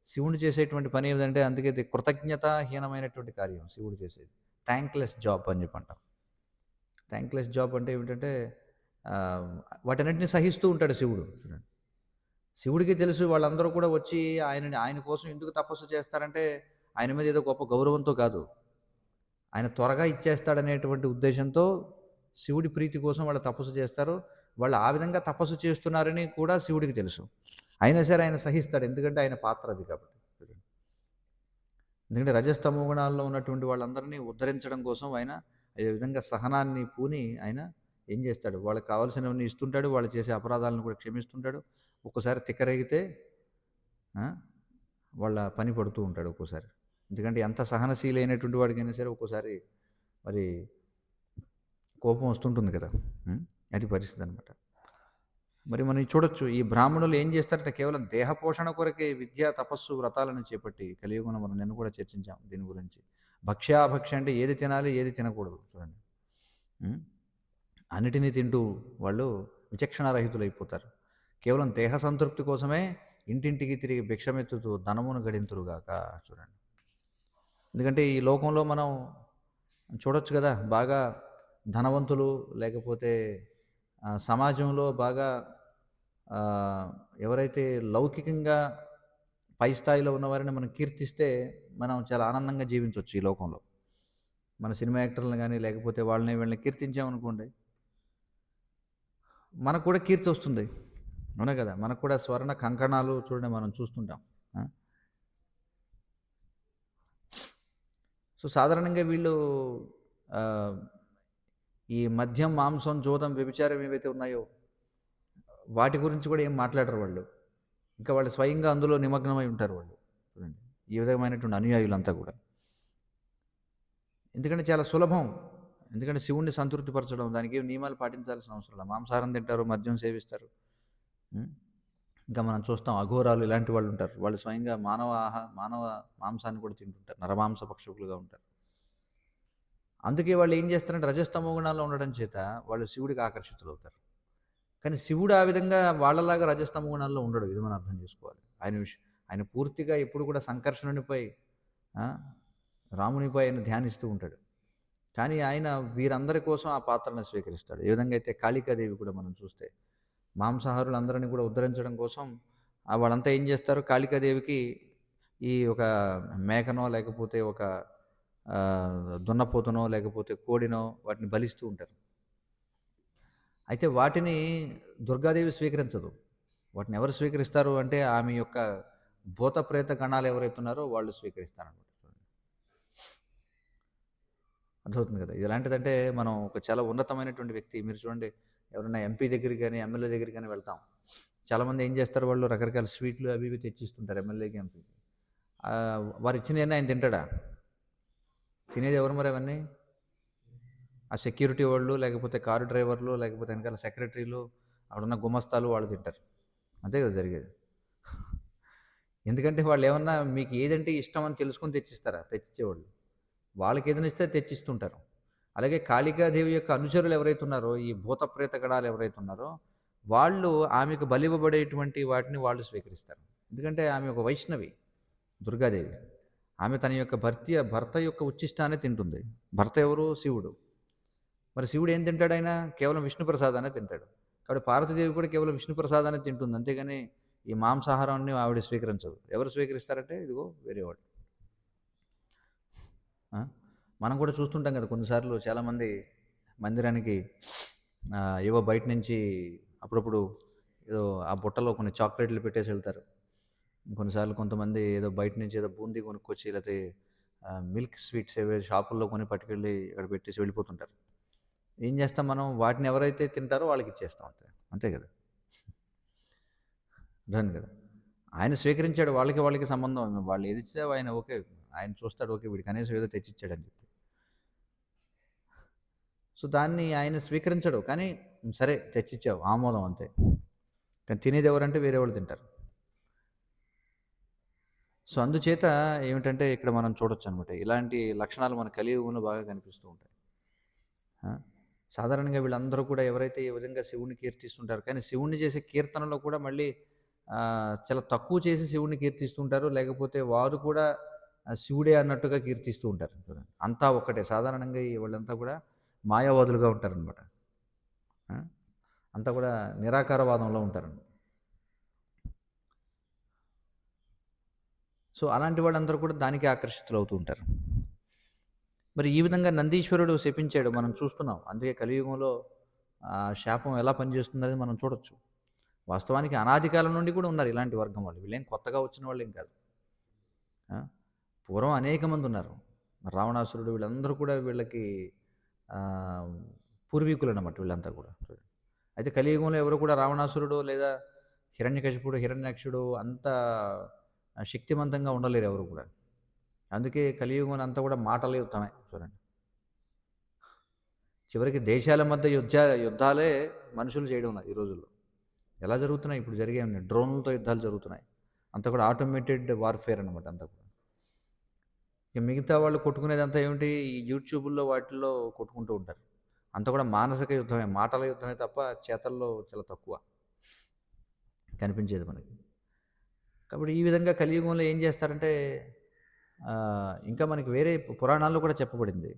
శివుడు చేసేటువంటి పని ఏమిటంటే అందుకే కృతజ్ఞతాహీనమైనటువంటి కార్యం శివుడు చేసేది. థ్యాంక్లెస్ జాబ్ అని చెప్పంటాం. థ్యాంక్లెస్ జాబ్ అంటే ఏమిటంటే ఆహ్, వాటన్నిటిని సహిస్తూ ఉంటాడు శివుడు. చూడండి. శివుడికి తెలుసు వాళ్ళందరూ కూడా వచ్చి ఆయన కోసం ఎందుకు తపస్సు చేస్తారంటే, ఆయన మీద ఏదో గొప్ప గౌరవంతో కాదు. ఆయన త్వరగా ఇచ్చేస్తాడనేటువంటి ఉద్దేశంతో శివుడి ప్రీతి కోసం వాళ్ళు తపస్సు చేస్తారు. వాళ్ళు ఆ విధంగా తపస్సు చేస్తున్నారని కూడా శివుడికి తెలుసు. అయినా సరే ఆయన సహిస్తాడు. ఎందుకంటే ఆయన పాత్ర అది కాబట్టి. ఎందుకంటే రజస్తమో గుణాల్లో ఉన్నటువంటి వాళ్ళందరినీ ఉద్ధరించడం కోసం ఆయన ఈ విధంగా సహనాన్ని పూని ఆయన ఏం చేస్తాడు, వాళ్ళకి కావాల్సినవన్నీ ఇస్తుంటాడు, వాళ్ళు చేసే అపరాధాలను కూడా క్షమిస్తుంటాడు. ఒక్కోసారి తిక్కరేగితే ఆ, వాళ్ళ పని పడుతూ ఉంటాడు ఒక్కోసారి. ఎందుకంటే ఎంత సహనశీలైనటువంటి వాడికైనా సరే ఒక్కోసారి మరి కోపం వస్తుంటుంది కదా. ఉం? అది పరిస్థితి అనమాట. మరి మనం చూడొచ్చు ఈ బ్రాహ్మణులు ఏం చేస్తారంటే కేవలం దేహ పోషణ కొరకే విద్య తపస్సు వ్రతాలను చేపట్టి కలియుగంలో మనం నిన్న కూడా చర్చించాం దీని గురించి. భక్ష్యాభక్ష్య అంటే ఏది తినాలి ఏది తినకూడదు చూడండి. ఉం? అన్నిటినీ తింటూ వాళ్ళు విచక్షణారహితులైపోతారు. కేవలం దేహ సంతృప్తి కోసమే ఇంటింటికి తిరిగి భిక్షమెత్తుతూ ధనమును గడింతురుగాక చూడండి. ఎందుకంటే ఈ లోకంలో మనం చూడొచ్చు కదా, బాగా ధనవంతులు లేకపోతే సమాజంలో బాగా ఆ, ఎవరైతే లౌకికంగా పై స్థాయిలో ఉన్నవారిని మనం కీర్తిస్తే మనం చాలా ఆనందంగా జీవించవచ్చు ఈ లోకంలో. మన సినిమా యాక్టర్లను కానీ లేకపోతే వీళ్ళని కీర్తించామనుకోండి, మనకు కూడా కీర్తి వస్తుంది. అవునా కదా, మనకు కూడా స్వర్ణ కంకణాలు చూడండి మనం చూస్తుంటాం. ఆ? సో సాధారణంగా వీళ్ళు ఆ, ఈ మద్యం మాంసం జోదం వ్యభిచారం ఏవైతే ఉన్నాయో వాటి గురించి కూడా ఏం మాట్లాడరు వాళ్ళు. ఇంకా వాళ్ళు స్వయంగా అందులో నిమగ్నమై ఉంటారు వాళ్ళు. చూడండి ఈ విధమైనటువంటి అనుయాయులంతా కూడా. ఎందుకంటే చాలా సులభం. ఎందుకంటే శివుణ్ణి సంతృప్తిపరచడం, దానికి ఏం నియమాలు పాటించాల్సిన అవసరం లేదు. మాంసాహారం తింటారు, మద్యం సేవిస్తారు. ఉం? ఇంకా మనం చూస్తాం అఘోరాలు ఇలాంటి వాళ్ళు ఉంటారు. వాళ్ళు స్వయంగా మానవ మాంసాన్ని కూడా తింటుంటారు, నరమాంస భక్షకులుగా ఉంటారు. అందుకే వాళ్ళు ఏం చేస్తారంటే రజస్తమో గుణాల్లో ఉండడం చేత వాళ్ళు శివుడికి ఆకర్షితులవుతారు. కానీ శివుడు ఆ విధంగా వాళ్ళలాగా రజస్తమో గుణాల్లో ఉండడు. ఇది మనం అర్థం చేసుకోవాలి. ఆయన పూర్తిగా ఎప్పుడు కూడా సంకర్షణునిపై ఆ, రామునిపై ఆయన ధ్యానిస్తూ ఉంటాడు. కానీ ఆయన వీరందరి కోసం ఆ పాత్రను స్వీకరిస్తాడు. ఏ విధంగా అయితే కాళికాదేవి కూడా మనం చూస్తే మాంసాహారులందరినీ కూడా ఉద్ధరించడం కోసం వాళ్ళంతా ఏం చేస్తారు, కాళికాదేవికి ఈ ఒక మేకనో లేకపోతే ఒక దున్నపోతునో లేకపోతే కోడినో వాటిని బలిస్తూ ఉంటారు. అయితే వాటిని దుర్గాదేవి స్వీకరించదు. వాటిని ఎవరు స్వీకరిస్తారు అంటే ఆమె యొక్క భూత ప్రేత గణాలు ఎవరైతే ఉన్నారో వాళ్ళు స్వీకరిస్తారనమాట. అర్థమవుతుంది కదా. ఇది ఎలాంటిదంటే మనం ఒక చాలా ఉన్నతమైనటువంటి వ్యక్తి, మీరు చూడండి ఎవరైనా ఎంపీ దగ్గరికి కానీ ఎమ్మెల్యే దగ్గరికి కానీ వెళ్తాం. చాలామంది ఏం చేస్తారు, వాళ్ళు రకరకాల స్వీట్లు అవి ఇవి తెచ్చిస్తుంటారు ఎమ్మెల్యేకి ఎంపీకి. వారు ఇచ్చినవన్నీ ఆయన తింటాడా? తినేది ఎవరు మరి అవన్నీ? ఆ సెక్యూరిటీ వాళ్ళు లేకపోతే కారు డ్రైవర్లు లేకపోతే వెనకాల సెక్రటరీలు అక్కడున్న గుమస్తాలు వాళ్ళు తింటారు. అంతే కదా జరిగేది. ఎందుకంటే వాళ్ళు ఏమన్నా మీకు ఏదంటే ఇష్టం అని తెలుసుకొని తెచ్చిస్తారా? తెచ్చిచ్చేవాళ్ళు వాళ్ళకి ఏదైనా ఇస్తే తెచ్చిస్తుంటారు. అలాగే కాళికాదేవి యొక్క అనుచరులు ఎవరైతే ఉన్నారో, ఈ భూత ప్రేత గణాలు ఎవరైతే ఉన్నారో వాళ్ళు ఆమెకు బలివ్వబడేటువంటి వాటిని వాళ్ళు స్వీకరిస్తారు. ఎందుకంటే ఆమె ఒక వైష్ణవి దుర్గాదేవి. ఆమె తన యొక్క భర్త యొక్క ఉచ్చిష్టాన్ని తింటుంది. భర్త ఎవరు? శివుడు. మరి శివుడు ఏం తింటాడు? ఆయన కేవలం విష్ణు ప్రసాదాన్ని తింటాడు. కాబట్టి పార్వతీదేవి కూడా కేవలం విష్ణు ప్రసాదాన్ని తింటుంది. అంతేగాని ఈ మాంసాహారాన్ని ఆవిడ స్వీకరించదు. ఎవరు స్వీకరిస్తారంటే ఇదిగో వేరేవాడు. మనం కూడా చూస్తుంటాం కదా కొన్నిసార్లు చాలామంది మందిరానికి ఏవో బయట నుంచి అప్పుడప్పుడు ఏదో ఆ బుట్టలో కొన్ని చాక్లెట్లు పెట్టేసి వెళ్తారు. కొన్నిసార్లు కొంతమంది ఏదో బయట నుంచి ఏదో బూందీ కొనుక్కొచ్చి లేకపోతే మిల్క్ స్వీట్స్ ఏవో షాపుల్లో కొని పట్టుకెళ్ళి ఇక్కడ పెట్టేసి వెళ్ళిపోతుంటారు. ఏం చేస్తాం మనం? వాటిని ఎవరైతే తింటారో వాళ్ళకి ఇచ్చేస్తాం. అంతే కదా. అర్థం కదా. ఆయన స్వీకరించాడు, వాళ్ళకి సంబంధం. వాళ్ళు ఏది ఇస్తే ఆయన ఓకే, ఆయన చూస్తాడు, ఓకే వీడికి కనీసం ఏదో తెచ్చిచ్చాడని చెప్పి. సో దాన్ని ఆయన స్వీకరించడు. కానీ సరే తెచ్చిచ్చావు ఆమోదం అంతే. కానీ తినేది ఎవరంటే వేరే వాళ్ళు తింటారు. సో అందుచేత ఏమిటంటే ఇక్కడ మనం చూడొచ్చు అనమాట, ఇలాంటి లక్షణాలు మన కలియుగంలో బాగా కనిపిస్తూ ఉంటాయి. సాధారణంగా వీళ్ళందరూ కూడా ఎవరైతే ఈ విధంగా శివుణ్ణి కీర్తిస్తుంటారు, కానీ శివుణ్ణి చేసే కీర్తనలో కూడా మళ్ళీ చాలా తక్కువ చేసి శివుణ్ణి కీర్తిస్తుంటారు. లేకపోతే వారు కూడా శివుడే అన్నట్టుగా కీర్తిస్తూ ఉంటారు. అంతా ఒక్కటే. సాధారణంగా వీళ్ళంతా కూడా మాయావాదులుగా ఉంటారనమాట. అంతా కూడా నిరాకారవాదంలో ఉంటారండి. సో అలాంటి వాళ్ళందరూ కూడా దానికి ఆకర్షితులు అవుతూ ఉంటారు. మరి ఈ విధంగా నందీశ్వరుడు శపించాడు మనం చూస్తున్నాం. అందుకే కలియుగంలో శాపం ఎలా పనిచేస్తుందనేది మనం చూడొచ్చు. వాస్తవానికి అనాది కాలం నుండి కూడా ఉన్నారు ఇలాంటి వర్గం వాళ్ళు. వీళ్ళేం కొత్తగా వచ్చిన వాళ్ళేం కాదు. ఆ? పూర్వం అనేక మంది ఉన్నారు. రావణాసురుడు వీళ్ళందరూ కూడా వీళ్ళకి ఆ, పూర్వీకులు అన్నమాట వీళ్ళంతా కూడా. అయితే కలియుగంలో ఎవరు కూడా రావణాసురుడు లేదా హిరణ్యకశిపుడు హిరణ్యాక్షుడు అంత శక్తివంతంగా ఉండలేరు ఎవరు కూడా. అందుకే కలియుగం అంతా కూడా మాటల యుద్ధమే చూడండి. చివరికి దేశాల మధ్య యుద్ధాలే మనుషులు చేయడం ఈ రోజుల్లో. ఎలా జరుగుతున్నాయి ఇప్పుడు జరిగే డ్రోన్లతో యుద్ధాలు జరుగుతున్నాయి. అంతా కూడా ఆటోమేటెడ్ వార్ఫేర్ అనమాట అంతా కూడా. ఇక మిగతా వాళ్ళు కొట్టుకునేదంతా ఏమిటి, ఈ యూట్యూబుల్లో వాటిల్లో కొట్టుకుంటూ ఉంటారు. అంతా కూడా మానసిక యుద్ధమే, మాటల యుద్ధమే తప్ప చేతల్లో చాలా తక్కువ కనిపించేది మనకి. కాబట్టి ఈ విధంగా కలియుగంలో ఏం చేస్తారంటే ఇంకా మనకి వేరే పురాణాల్లో కూడా చెప్పబడింది.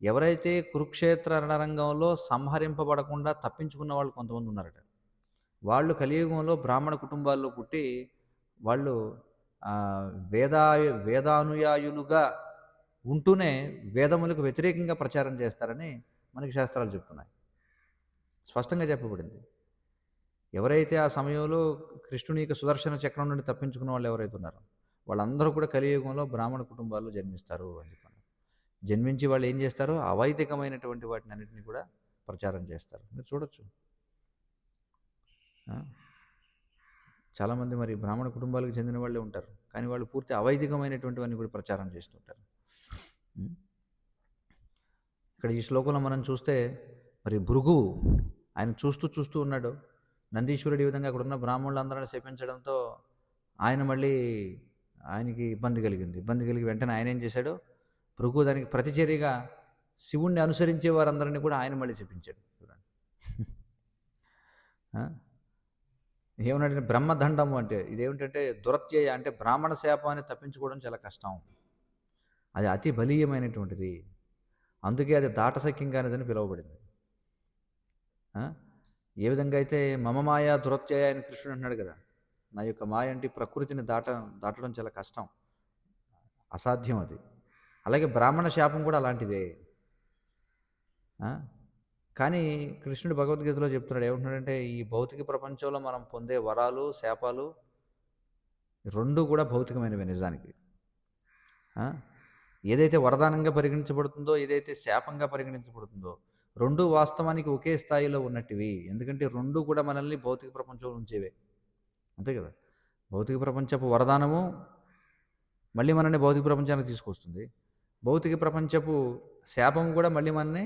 ఎవరైతే కురుక్షేత్ర రణరంగంలో సంహరింపబడకుండా తప్పించుకున్న వాళ్ళు కొంతమంది ఉన్నారట. వాళ్ళు కలియుగంలో బ్రాహ్మణ కుటుంబాల్లో పుట్టి వాళ్ళు వేదానుయాయులుగా ఉంటూనే వేదములకు వ్యతిరేకంగా ప్రచారం చేస్తారని మనకి శాస్త్రాలు చెప్తున్నాయి. స్పష్టంగా చెప్పబడింది. ఎవరైతే ఆ సమయంలో కృష్ణుని యొక్క సుదర్శన చక్రం నుండి తప్పించుకున్న వాళ్ళు ఎవరైతే ఉన్నారో వాళ్ళందరూ కూడా కలియుగంలో బ్రాహ్మణ కుటుంబాల్లో జన్మిస్తారు అని చెప్పాను. జన్మించి వాళ్ళు ఏం చేస్తారు, అవైదికమైనటువంటి వాటిని అన్నింటినీ కూడా ప్రచారం చేస్తారు. మీరు చూడొచ్చు చాలామంది మరి బ్రాహ్మణ కుటుంబాలకు చెందిన వాళ్ళే ఉంటారు, కానీ వాళ్ళు పూర్తి అవైదికమైనటువంటివన్నీ కూడా ప్రచారం చేస్తుంటారు. ఇక్కడ ఈ శ్లోకంలో మనం చూస్తే మరి భృగువు ఆయన చూస్తూ ఉన్నాడు. నందీశ్వరుడు ఈ విధంగా అక్కడ ఉన్న బ్రాహ్మణులందరినీ శపించడంతో ఆయనకి ఇబ్బంది కలిగి వెంటనే ఆయన ఏం చేశాడు, భృగువు దానికి ప్రతిచర్యగా శివుణ్ణి అనుసరించే వారందరినీ కూడా ఆయన మళ్ళీ శపించాడు. చూడండి ఏమన్నాడంటే బ్రహ్మదండము అంటే ఇదేమిటంటే దురత్యయ అంటే బ్రాహ్మణ శాపాన్ని తప్పించుకోవడం చాలా కష్టం, అది అతి బలీయమైనటువంటిది, అందుకే అది దాటసఖ్యంగా అనేదని పిలువబడింది. ఏ విధంగా అయితే మమ మాయ దురత్యయ అని కృష్ణుడు అంటున్నాడు కదా, నా యొక్క మాయ అంటే ప్రకృతిని దాటడం చాలా కష్టం, అసాధ్యం అది. అలాగే బ్రాహ్మణ శాపం కూడా అలాంటిదే. కానీ కృష్ణుడు భగవద్గీతలో చెప్తున్నాడు ఏమంటున్నాడంటే ఈ భౌతిక ప్రపంచంలో మనం పొందే వరాలు శాపాలు రెండు కూడా భౌతికమైనవి. నిజానికి ఏదైతే వరదానంగా పరిగణించబడుతుందో ఏదైతే శాపంగా పరిగణించబడుతుందో రెండు వాస్తవానికి ఒకే స్థాయిలో ఉన్నట్టువి. ఎందుకంటే రెండు కూడా మనల్ని భౌతిక ప్రపంచంలో ఉంచేవే, అంతే కదా. భౌతిక ప్రపంచపు వరదానము మళ్ళీ మనల్ని భౌతిక ప్రపంచానికి తీసుకొస్తుంది, భౌతిక ప్రపంచపు శాపం కూడా మళ్ళీ మనల్ని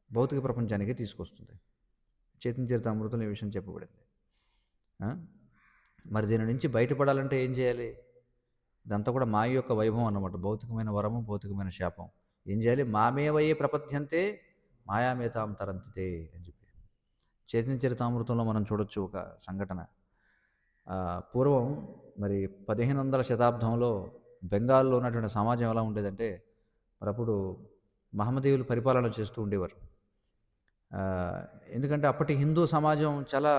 భౌతిక ప్రపంచానికి తీసుకొస్తుంది. చైతన్య చరితామృతంలో ఈ విషయం చెప్పబడింది. మరి దీని నుంచి బయటపడాలంటే ఏం చేయాలి? ఇదంతా కూడా మాయ యొక్క వైభవం అన్నమాట. భౌతికమైన వరము, భౌతికమైన శాపం. ఏం చేయాలి? మామేవయే ప్రపద్యంతే మాయామేతాం తరంతితే అని చెప్పి చైతన్య చరితామృతంలో మనం చూడొచ్చు ఒక సంఘటన. పూర్వం మరి 1500వ శతాబ్దంలో బెంగాల్లో ఉన్నటువంటి సమాజం ఎలా ఉండేదంటే మరి అప్పుడు మహమ్మదీయులు పరిపాలన చేస్తూ ఉండేవారు. ఎందుకంటే అప్పటి హిందూ సమాజం చాలా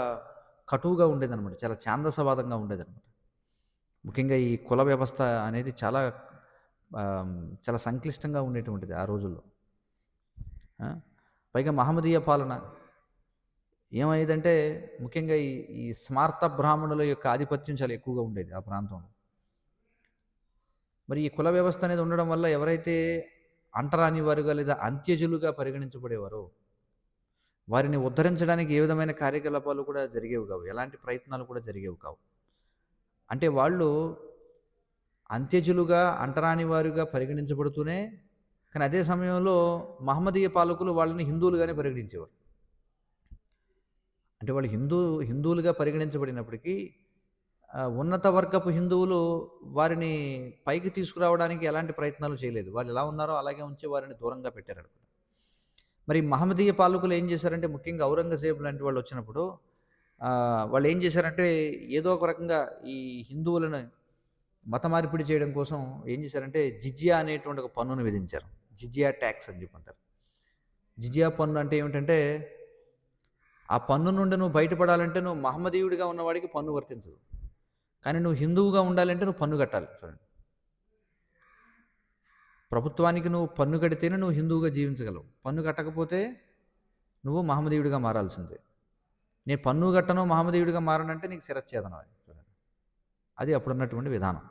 కటువుగా ఉండేదన్నమాట, చాలా ఛాందసవాదంగా ఉండేదన్నమాట. ముఖ్యంగా ఈ కుల వ్యవస్థ అనేది చాలా సంక్లిష్టంగా ఉండేటువంటిది ఆ రోజుల్లో. పైగా మహమ్మదీయ పాలన ఏమయ్యేదంటే ముఖ్యంగా ఈ స్మార్త బ్రాహ్మణుల యొక్క ఆధిపత్యం చాలా ఎక్కువగా ఉండేది ఆ ప్రాంతంలో. మరి ఈ కుల వ్యవస్థ అనేది ఉండడం వల్ల ఎవరైతే అంటరాని వారుగా లేదా అంత్యజులుగా పరిగణించబడేవారో వారిని ఉద్ధరించడానికి ఏ విధమైన కార్యకలాపాలు కూడా జరిగేవి కావు, ఎలాంటి ప్రయత్నాలు కూడా జరిగేవి కావు. అంటే వాళ్ళు అంత్యజులుగా అంటరాని వారుగా పరిగణించబడుతూనే కానీ అదే సమయంలో మహమ్మదీయ పాలకులు వాళ్ళని హిందువులుగానే పరిగణించేవారు. అంటే వాళ్ళు హిందువులుగా పరిగణించబడినప్పటికీ ఉన్నత వర్గపు హిందువులు వారిని పైకి తీసుకురావడానికి ఎలాంటి ప్రయత్నాలు చేయలేదు. వాళ్ళు ఎలా ఉన్నారో అలాగే ఉంచి వారిని దూరంగా పెట్టారు. మరి మహమ్మదీయ పాలకులు ఏం చేశారంటే ముఖ్యంగా ఔరంగజేబు లాంటి వాళ్ళు వచ్చినప్పుడు వాళ్ళు ఏం చేశారంటే ఏదో ఒక రకంగా ఈ హిందువులను మత మార్పిడి చేయడం కోసం ఏం చేశారంటే జిజియా అనేటువంటి ఒక పన్నును విధించారు. జిజియా ట్యాక్స్ అని చెప్పంటారు. జిజియా పన్ను అంటే ఏమిటంటే ఆ పన్ను నుండి నువ్వు బయటపడాలంటే నువ్వు మహమ్మదీయుడిగా ఉన్నవాడికి పన్ను వర్తించదు. కానీ నువ్వు హిందువుగా ఉండాలంటే నువ్వు పన్ను కట్టాలి. చూడండి, ప్రభుత్వానికి నువ్వు పన్ను కడితేనే నువ్వు హిందువుగా జీవించగలవు. పన్ను కట్టకపోతే నువ్వు మహమ్మదీయుడిగా మారాల్సిందే. నేను పన్ను కట్టను మహమ్మదీయుడిగా మారనంటే నీకు శిరచ్ఛేదనం అది. చూడండి, అది అప్పుడున్నటువంటి విధానం.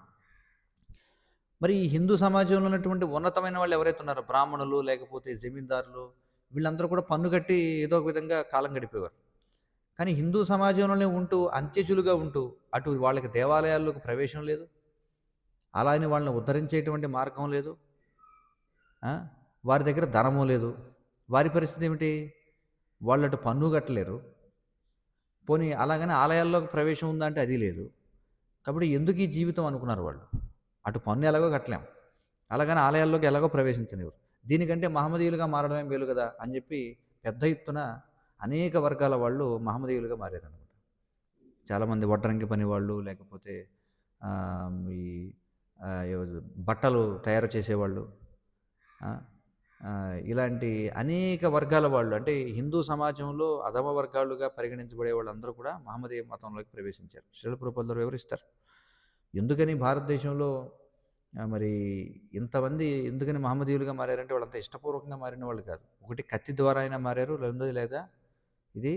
మరి ఈ హిందూ సమాజంలో ఉన్నటువంటి ఉన్నతమైన వాళ్ళు ఎవరైతే ఉన్నారో, బ్రాహ్మణులు లేకపోతే జమీందారులు, వీళ్ళందరూ కూడా పన్ను కట్టి ఏదో ఒక విధంగా కాలం గడిపేవారు. కానీ హిందూ సమాజంలోనే ఉంటూ అంత్యజులుగా ఉంటూ అటు వాళ్ళకి దేవాలయాల్లోకి ప్రవేశం లేదు, అలా అని వాళ్ళని ఉద్ధరించేటువంటి మార్గం లేదు, వారి దగ్గర ధనము లేదు. వారి పరిస్థితి ఏమిటి? వాళ్ళు అటు పన్ను కట్టలేరు, పోనీ అలాగని ఆలయాల్లోకి ప్రవేశం ఉందా అంటే అది లేదు. కాబట్టి ఎందుకు ఈ జీవితం అనుకున్నారు వాళ్ళు. అటు పన్ను ఎలాగో కట్టలేం, అలాగని ఆలయాల్లోకి ఎలాగో ప్రవేశించనివ్వరు. దీనికంటే మహమ్మదీయులుగా మారడమే మేలు కదా అని చెప్పి పెద్ద ఎత్తున అనేక వర్గాల వాళ్ళు మహమ్మదీయులుగా మారారనమాట. చాలామంది వడ్రంగి పని వాళ్ళు, లేకపోతే ఈ బట్టలు తయారు చేసేవాళ్ళు, ఇలాంటి అనేక వర్గాల వాళ్ళు, అంటే హిందూ సమాజంలో అధమ వర్గాలుగా పరిగణించబడే వాళ్ళందరూ కూడా మహమ్మదీయ మతంలోకి ప్రవేశించారు. శ్రీల ప్రభుపాదులు వివరిస్తారు ఎందుకని భారతదేశంలో మరి ఇంతమంది ఎందుకని మహమ్మదీయులుగా మారారంటే వాళ్ళంతా ఇష్టపూర్వకంగా మారిన వాళ్ళు కాదు. ఒకటి కత్తి ద్వారా అయినా మారారు, రెండోది లేదా ఇది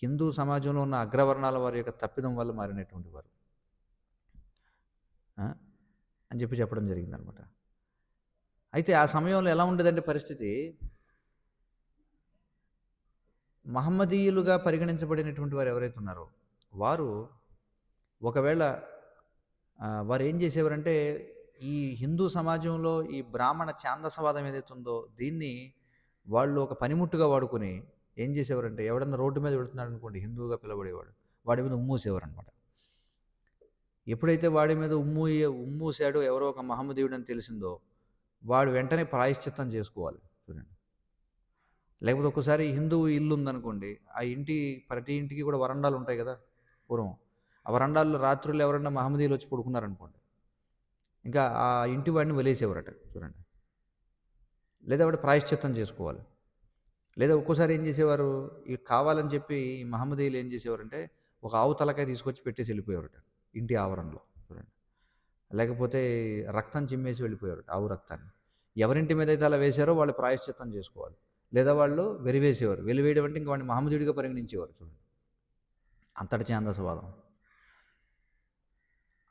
హిందూ సమాజంలో ఉన్న అగ్రవర్ణాల వారి యొక్క తప్పిదం వల్ల మారినటువంటి వారు అని చెప్పడం జరిగిందనమాట. అయితే ఆ సమయంలో ఎలా ఉండేదంటే పరిస్థితి, మహమ్మదీయులుగా పరిగణించబడినటువంటి వారు ఎవరైతే ఉన్నారో వారు ఒకవేళ వారు ఏం చేసేవారంటే, ఈ హిందూ సమాజంలో ఈ బ్రాహ్మణ ఛాందసవాదం ఏదైతే ఉందో దీన్ని వాళ్ళు ఒక పనిముట్టుగా వాడుకొని ఏం చేసేవారంటే, ఎవడన్నా రోడ్డు మీద వెళుతున్నాడు అనుకోండి, హిందువుగా పిలవడేవాడు, వాడి మీద ఉమ్మూసేవారనమాట. ఎప్పుడైతే వాడి మీద ఉమ్మూసాడో ఎవరో ఒక మహమ్మదీయుడు అని తెలిసిందో వాడు వెంటనే ప్రాయశ్చిత్తం చేసుకోవాలి. చూడండి, లేకపోతే ఒక్కసారి హిందువు ఇల్లు ఉందనుకోండి, ఆ ప్రతి ఇంటికి కూడా వరండాలు ఉంటాయి కదా పూర్వం. ఆ వరండాల్లో రాత్రులు ఎవరన్నా మహమ్మదీయులు వచ్చి పడుకున్నారనుకోండి, ఇంకా ఆ ఇంటి వాడిని వదిలేసేవారట. చూడండి, లేదా వాడు ప్రాయశ్చిత్తం చేసుకోవాలి. లేదా ఒక్కోసారి ఏం చేసేవారు, ఇవి కావాలని చెప్పి ఈ మహమ్మదీయులు ఏం చేసేవారంటే ఒక ఆవు తలకాయ తీసుకొచ్చి పెట్టేసి వెళ్ళిపోయేవారట ఇంటి ఆవరణలో. చూడండి, లేకపోతే రక్తం చిమ్మేసి వెళ్ళిపోయేవారట, ఆవు రక్తాన్ని. ఎవరింటి మీద అయితే అలా వేశారో వాళ్ళు ప్రాయశ్చిత్తం చేసుకోవాలి, లేదా వాళ్ళు వెలివేసేవారు. వెలివేయడం అంటే ఇంక వాడిని మహమ్మదీయుడిగా పరిగణించేవారు. చూడండి, అంతటి ఛాందసవాదం.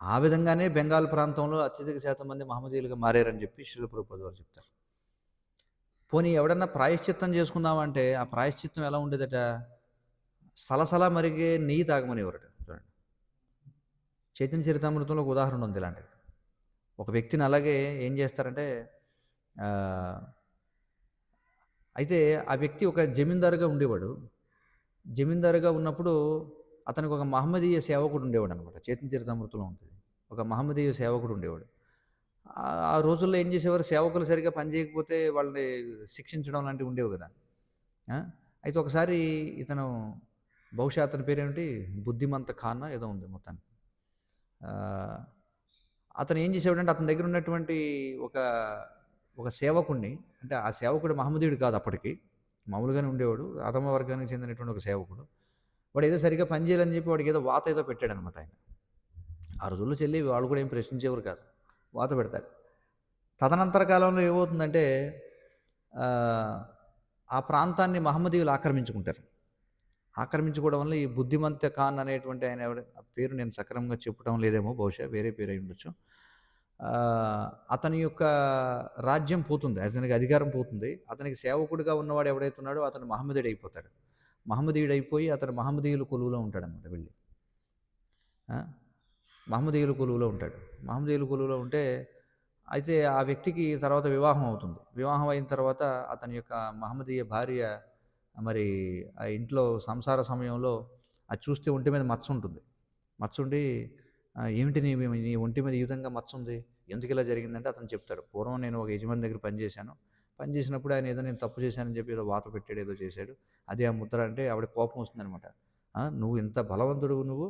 ఆ విధంగానే బెంగాల్ ప్రాంతంలో అత్యధిక శాతం మంది మహమ్మదీయులుగా మారారని చెప్పి శ్రీల ప్రభుపాదులు వారు చెప్తారు. పోనీ ఎవడన్నా ప్రాయశ్చిత్తం చేసుకుందామంటే ఆ ప్రాయశ్చిత్తం ఎలా ఉండేదట, సలసలా మరిగే నెయ్యి తాగమనేవారట. చూడండి, చైతన్య చరితామృతంలో ఒక ఉదాహరణ ఉంది ఇలాంటిది. ఒక వ్యక్తిని అలాగే ఏం చేస్తారంటే, అయితే ఆ వ్యక్తి ఒక జమీందారుగా ఉండేవాడు. జమీందారుగా ఉన్నప్పుడు అతనికి ఒక మహమ్మదీయ సేవకుడు ఉండేవాడు అనమాట. చైతన్య చరితామృతంలో ఉంటుంది, ఒక మహమ్మదీయ సేవకుడు ఉండేవాడు. ఆ రోజుల్లో ఏం చేసేవారు, సేవకులు సరిగ్గా పనిచేయకపోతే వాళ్ళని శిక్షించడం లాంటివి ఉండేవి కదా. అయితే ఒకసారి ఇతను, బహుశా అతని పేరేమిటి, బుద్ధిమంత ఖాన్ ఏదో ఉంది మొత్తానికి, అతను ఏం చేసేవాడంటే అతని దగ్గర ఉన్నటువంటి ఒక సేవకుడిని, అంటే ఆ సేవకుడు మహమ్మదీయుడు కాదు అప్పటికి, మామూలుగానే ఉండేవాడు, అధమ వర్గానికి చెందినటువంటి ఒక సేవకుడు. వాడు ఏదో సరిగ్గా పనిచేయాలని చెప్పి వాడికి ఏదో వాత ఏదో పెట్టాడనమాట ఆయన. ఆ రోజుల్లో చెల్లి వాళ్ళు కూడా ఏం ప్రశ్నించేవారు కాదు, వాత పెడతాడు. తదనంతర కాలంలో ఏమవుతుందంటే ఆ ప్రాంతాన్ని మహమ్మదీయులు ఆక్రమించుకుంటారు. ఆక్రమించుకోవడం వల్ల ఈ బుద్ధిమంత ఖాన్ అనేటువంటి ఆయన పేరు నేను సక్రమంగా చెప్పడం లేదేమో, బహుశా వేరే పేరు అయి ఉండొచ్చు. అతని యొక్క రాజ్యం పోతుంది, అతనికి అధికారం పోతుంది. అతనికి సేవకుడిగా ఉన్నవాడు ఎవడైతే ఉన్నాడో అతను మహమ్మదీయుడు అయిపోతాడు. మహమ్మదీయుడు అయిపోయి అతను మహమ్మదీయుల కొలువులో ఉంటాడనమాట. వెళ్ళి మహమ్మదీయుల కొలువులో ఉంటాడు. మహమ్మదీయుల కొలువులో ఉంటే అయితే ఆ వ్యక్తికి తర్వాత వివాహం అవుతుంది. వివాహం అయిన తర్వాత అతని యొక్క మహమ్మదీయ భార్య మరి ఆ ఇంట్లో సంసార సమయంలో అది చూస్తే ఒంటి మీద మచ్చ ఉంటుంది. మచ్చ ఉండి, ఏమిటి నీ ఒంటి మీద ఈ విధంగా మచ్చ ఉంది, ఎందుకు ఇలా జరిగిందంటే అతను చెప్తాడు, పూర్వం నేను ఒక యజమాని దగ్గర పనిచేసినప్పుడు ఆయన ఏదో నేను తప్పు చేశానని చెప్పి ఏదో వాత పెట్టాడు, ఏదో చేశాడు, అదే ఆ ముద్ర. అంటే ఆవిడ కోపం వస్తుందనమాట. నువ్వు ఇంత బలవంతుడు, నువ్వు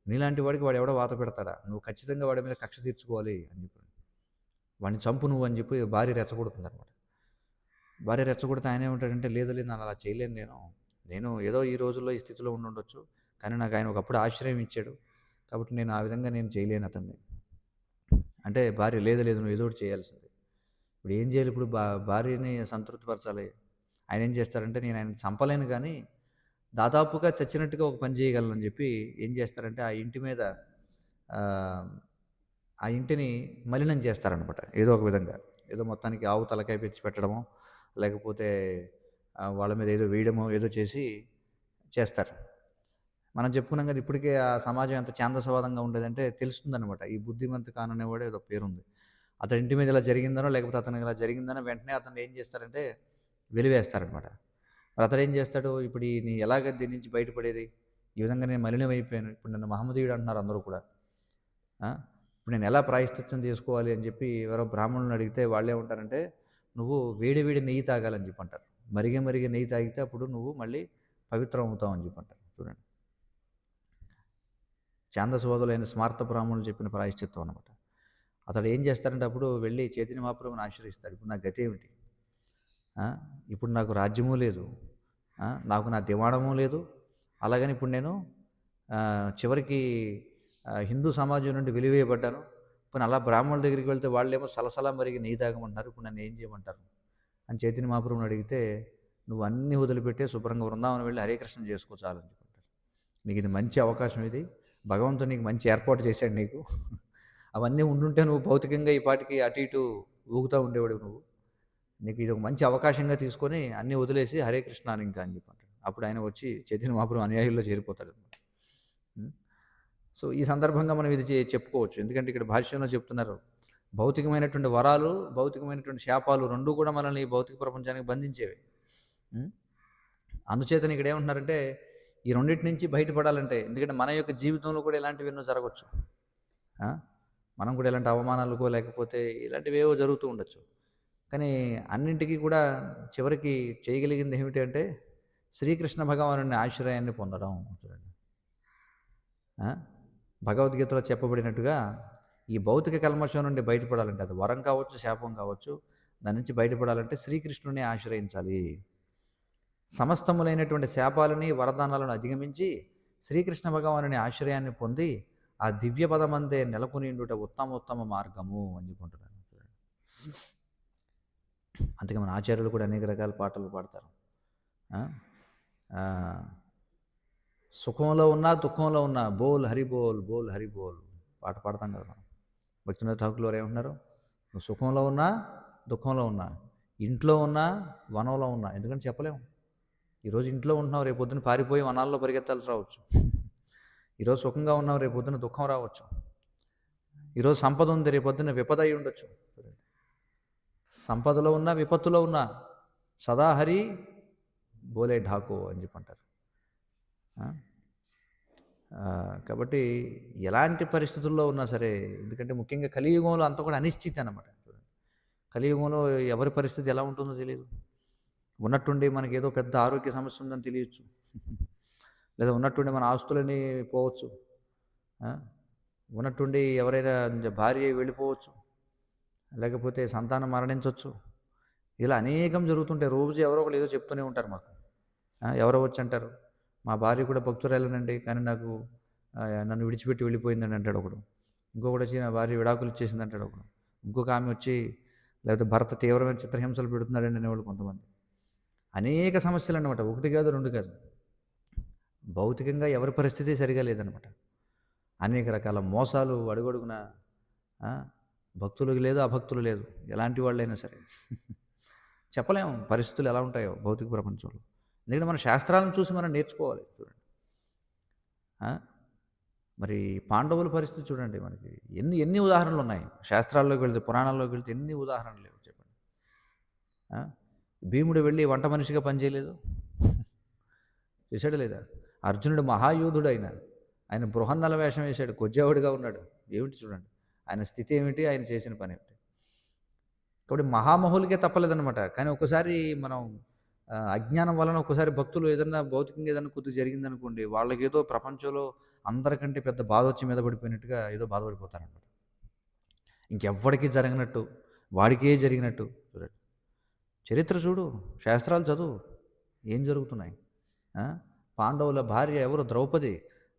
నీలాంటి వాడికి వాడు ఎవడో వాత పెడతాడా, నువ్వు ఖచ్చితంగా వాడి మీద కక్ష తీర్చుకోవాలి అని చెప్పి, వాడిని చంపు నువ్వు అని చెప్పి భార్య రెచ్చగొడుతుంది అనమాట. భార్య రెచ్చగొడితే ఆయన ఏమంటాడంటే, లేదు నేను అలా చేయలేను, నేను ఏదో ఈ రోజుల్లో ఈ స్థితిలో ఉండుండొచ్చు. కానీ నాకు ఆయన ఒకప్పుడు ఆశ్రయం ఇచ్చాడు. కాబట్టి నేను ఆ విధంగా నేను చేయలేను అతన్ని. అంటే భార్య లేదు లేదు నువ్వు ఏదో ఒకటి చేయాల్సిందే. ఇప్పుడు ఏం చేయాలి ఇప్పుడు భార్యని సంతృప్తిపరచాలి. ఆయన ఏం చేస్తారంటే నేను ఆయనని చంపలేను కానీ దాదాపుగా చచ్చినట్టుగా ఒక పని చేయగలనని చెప్పి ఏం చేస్తారంటే ఆ ఇంటి మీద ఆహ్, ఆ ఇంటిని మలినం చేస్తారనమాట. ఏదో ఒక విధంగా. ఏదో మొత్తానికి ఆవు తలకాయ పెంచి పెట్టడమో, లేకపోతే వాళ్ళ మీద ఏదో వేయడమో ఏదో చేసి చేస్తారు. మనం చెప్పుకున్నాం కదా! ఇప్పటికే ఆ సమాజం ఎంత ఛాందసవాదంగా ఉండేదంటే తెలుస్తుందనమాట. ఈ బుద్ధిమంత్ ఖాన్ అనేవాడు ఏదో పేరుంది. అతని ఇంటి మీద ఇలా జరిగిందనో, లేకపోతే అతనికి ఇలా జరిగిందనో వెంటనే అతన్ని ఏం చేస్తారంటే వెలివేస్తారనమాట. మరి అతను ఏం చేస్తాడు? ఇప్పుడు ఎలాగ దీని నుంచి బయటపడేది? ఈ విధంగా నేను మలినమైపోయాను. ఇప్పుడు నన్ను మహమ్మదీయుడు అంటున్నారు అందరూ కూడా. ఆ! ఇప్పుడు నేను ఎలా ప్రాయశ్చిత్తం చేసుకోవాలి అని చెప్పి ఎవరో బ్రాహ్మణులను అడిగితే వాళ్ళేమంటారంటే, "నువ్వు వేడి వేడి నెయ్యి తాగాలని" చెప్పి అంటారు. మరిగే మరిగే నెయ్యి తాగితే అప్పుడు నువ్వు మళ్ళీ పవిత్రం అవుతావు అని చెప్పి అంటారు. చూడండి. ఛాందసవాదులైన స్మార్త బ్రాహ్మణులు చెప్పిన ప్రాయశ్చిత్తం అనమాట. అతడు ఏం చేస్తారంటే అప్పుడు వెళ్ళి చైతన్య మహాప్రభువుని ఆశ్రయిస్తాడు. ఇప్పుడు నా గతి ఏమిటి? ఇప్పుడు నాకు రాజ్యము లేదు. నాకు నా దివాణము లేదు. అలాగని ఇప్పుడు నేను చివరికి హిందూ సమాజం నుండి వెలివేయబడ్డాను. పోనీ అలా బ్రాహ్మణుల దగ్గరికి వెళ్తే వాళ్ళేమో సలసలా మరిగి నెయ్యి తాగమంటున్నారు. ఇప్పుడు నన్ను ఏం చేయమంటారు? అని చైతన్య మహాప్రభువుని అడిగితే, నువ్వు అన్నీ వదిలిపెట్టే శుభ్రంగా బృందావనం వెళ్ళి హరే కృష్ణ చేసుకో చాలని చెప్తారు. నీకు ఇది మంచి అవకాశం ఇది. భగవంతుడు నీకు మంచి ఏర్పాటు చేశాడు నీకు. అవన్నీ ఉండుంటే నువ్వు భౌతికంగా ఈ పాటికి అటు ఇటు ఊగుతూ ఉండేవాడు నువ్వు. నీకు ఇది ఒక మంచి అవకాశంగా తీసుకొని అన్నీ వదిలేసి హరే కృష్ణ అని ఇంకా అని చెప్పంటాడు. అప్పుడు ఆయన వచ్చి చైతన్య మహాప్రభు అనుయాయుల్లో చేరిపోతాడు. సో ఈ సందర్భంగా మనం ఇది చెప్పుకోవచ్చు. ఎందుకంటే ఇక్కడ భాష్యంలో చెప్తున్నారు, భౌతికమైనటువంటి వరాలు, భౌతికమైనటువంటి శాపాలు రెండూ కూడా మనల్ని ఈ భౌతిక ప్రపంచానికి బంధించేవి. అందుచేతని ఇక్కడ ఏమంటున్నారంటే ఈ రెండింటి నుంచి బయటపడాలంటే, ఎందుకంటే మన యొక్క జీవితంలో కూడా ఇలాంటివి ఎన్నో జరగవచ్చు. మనం కూడా ఇలాంటి అవమానాలకో లేకపోతే ఇలాంటివి ఏవో జరుగుతూ ఉండొచ్చు. కానీ అన్నింటికీ కూడా చివరికి చేయగలిగింది ఏమిటి అంటే శ్రీకృష్ణ భగవానుని ఆశ్రయాన్ని పొందడం. చూడండి, భగవద్గీతలో చెప్పబడినట్టుగా ఈ భౌతిక కల్మషం నుండి బయటపడాలంటే, అది వరం కావచ్చు, శాపం కావచ్చు, దాని నుంచి బయటపడాలంటే శ్రీకృష్ణుని ఆశ్రయించాలి. సమస్తములైనటువంటి శాపాలని, వరదానాలను అధిగమించి శ్రీకృష్ణ భగవానుని ఆశ్రయాన్ని పొంది ఆ దివ్య పదమందే నెలకొనిండుట ఉత్తమోత్తమ మార్గము అని చెప్పుకుంటున్నాను. అందుకే మన ఆచార్యులు కూడా అనేక రకాల పాటలు పాడతారు. సుఖంలో ఉన్నా దుఃఖంలో ఉన్నా బోల్ హరిబోల్ బోల్ హరిబోల్ పాట పాడతాం కదా మనం. భక్తినాథ్ ఠాకూర్ వారు ఏమంటున్నారు? నువ్వు సుఖంలో ఉన్నా దుఃఖంలో ఉన్నా, ఇంట్లో ఉన్నా వనంలో ఉన్నా, ఎందుకంటే చెప్పలేము. ఈరోజు ఇంట్లో ఉంటున్నావు, రేపు పొద్దున పారిపోయి వనాల్లో పరిగెత్తాల్సి రావచ్చు. ఈరోజు సుఖంగా ఉన్నావు, రేపు పొద్దున దుఃఖం రావచ్చు. ఈరోజు సంపద ఉంది, రేపు పొద్దున విపద అయి ఉండొచ్చు. సంపదలో ఉన్నా విపత్తులో ఉన్నా సదా హరి బోలే ఢాకో అని చెప్పంటారు. కాబట్టి ఎలాంటి పరిస్థితుల్లో ఉన్నా సరే, ఎందుకంటే ముఖ్యంగా కలియుగంలో అంతా కూడా అనిశ్చితి అన్నమాట. కలియుగంలో ఎవరి పరిస్థితి ఎలా ఉంటుందో తెలియదు. ఉన్నట్టుండి మనకి ఏదో పెద్ద ఆరోగ్య సమస్య ఉందని తెలియచ్చు, లేదా ఉన్నట్టుండి మన ఆస్తులని పోవచ్చు, ఉన్నట్టుండి ఎవరైనా భార్య వెళ్ళిపోవచ్చు, లేకపోతే సంతానం మరణించవచ్చు. ఇలా అనేకం జరుగుతుంటాయి. రోజు ఎవరో ఒకరు ఏదో చెప్తూనే ఉంటారు మాకు. ఎవరో వచ్చి అంటారు, మా భార్య కూడా భక్తురాలేనండి, కానీ నాకు నన్ను విడిచిపెట్టి వెళ్ళిపోయిందని అంటాడు ఒకడు. ఇంకొకటి వచ్చి నా భార్య విడాకులు ఇచ్చేసింది అంటాడు ఒకడు. ఇంకొక ఆమె వచ్చి లేకపోతే భర్త తీవ్రమైన చిత్రహింసలు పెడుతున్నాడండి అనేవాళ్ళు కొంతమంది. అనేక సమస్యలు అన్నమాట, ఒకటి కాదు రెండు కాదు. భౌతికంగా ఎవరి పరిస్థితి సరిగా లేదనమాట. అనేక రకాల మోసాలు అడుగడుగున, భక్తులకు లేదు అభక్తులు లేదు, ఎలాంటి వాళ్ళైనా సరే చెప్పలేము పరిస్థితులు ఎలా ఉంటాయో భౌతిక ప్రపంచంలో. ఎందుకంటే మన శాస్త్రాలను చూసి మనం నేర్చుకోవాలి. చూడండి, మరి పాండవుల పరిస్థితి చూడండి, మనకి ఎన్ని ఎన్ని ఉదాహరణలు ఉన్నాయి. శాస్త్రాల్లోకి వెళ్తే, పురాణాల్లోకి వెళ్తే ఎన్ని ఉదాహరణలు లేవు చెప్పండి. భీముడు వెళ్ళి వంట మనిషిగా పనిచేయలేదు, చేశాడు లేదా? అర్జునుడు మహాయోధుడు, ఆయన బృహన్నల వేషం వేశాడు, కొజ్జావుడిగా ఉన్నాడు. ఏమిటి చూడండి ఆయన స్థితి ఏమిటి, ఆయన చేసిన పని ఏమిటి. కాబట్టి మహామహులకే తప్పలేదన్నమాట. కానీ ఒకసారి మనం అజ్ఞానం వలన ఒకసారి భక్తులు ఏదైనా భౌతికంగా ఏదైనా కొద్దిగా జరిగిందనుకోండి, వాళ్ళకి ఏదో ప్రపంచంలో అందరికంటే పెద్ద బాధ వచ్చి మీద పడిపోయినట్టుగా ఏదో బాధపడిపోతారనమాట. ఇంకెవ్వడికి జరగనట్టు, వాడికే జరిగినట్టు. చూడండి, చరిత్ర చూడు, శాస్త్రాలు చదువు, ఏం జరుగుతున్నాయి. ఆ? పాండవుల భార్య ఎవరు? ద్రౌపది.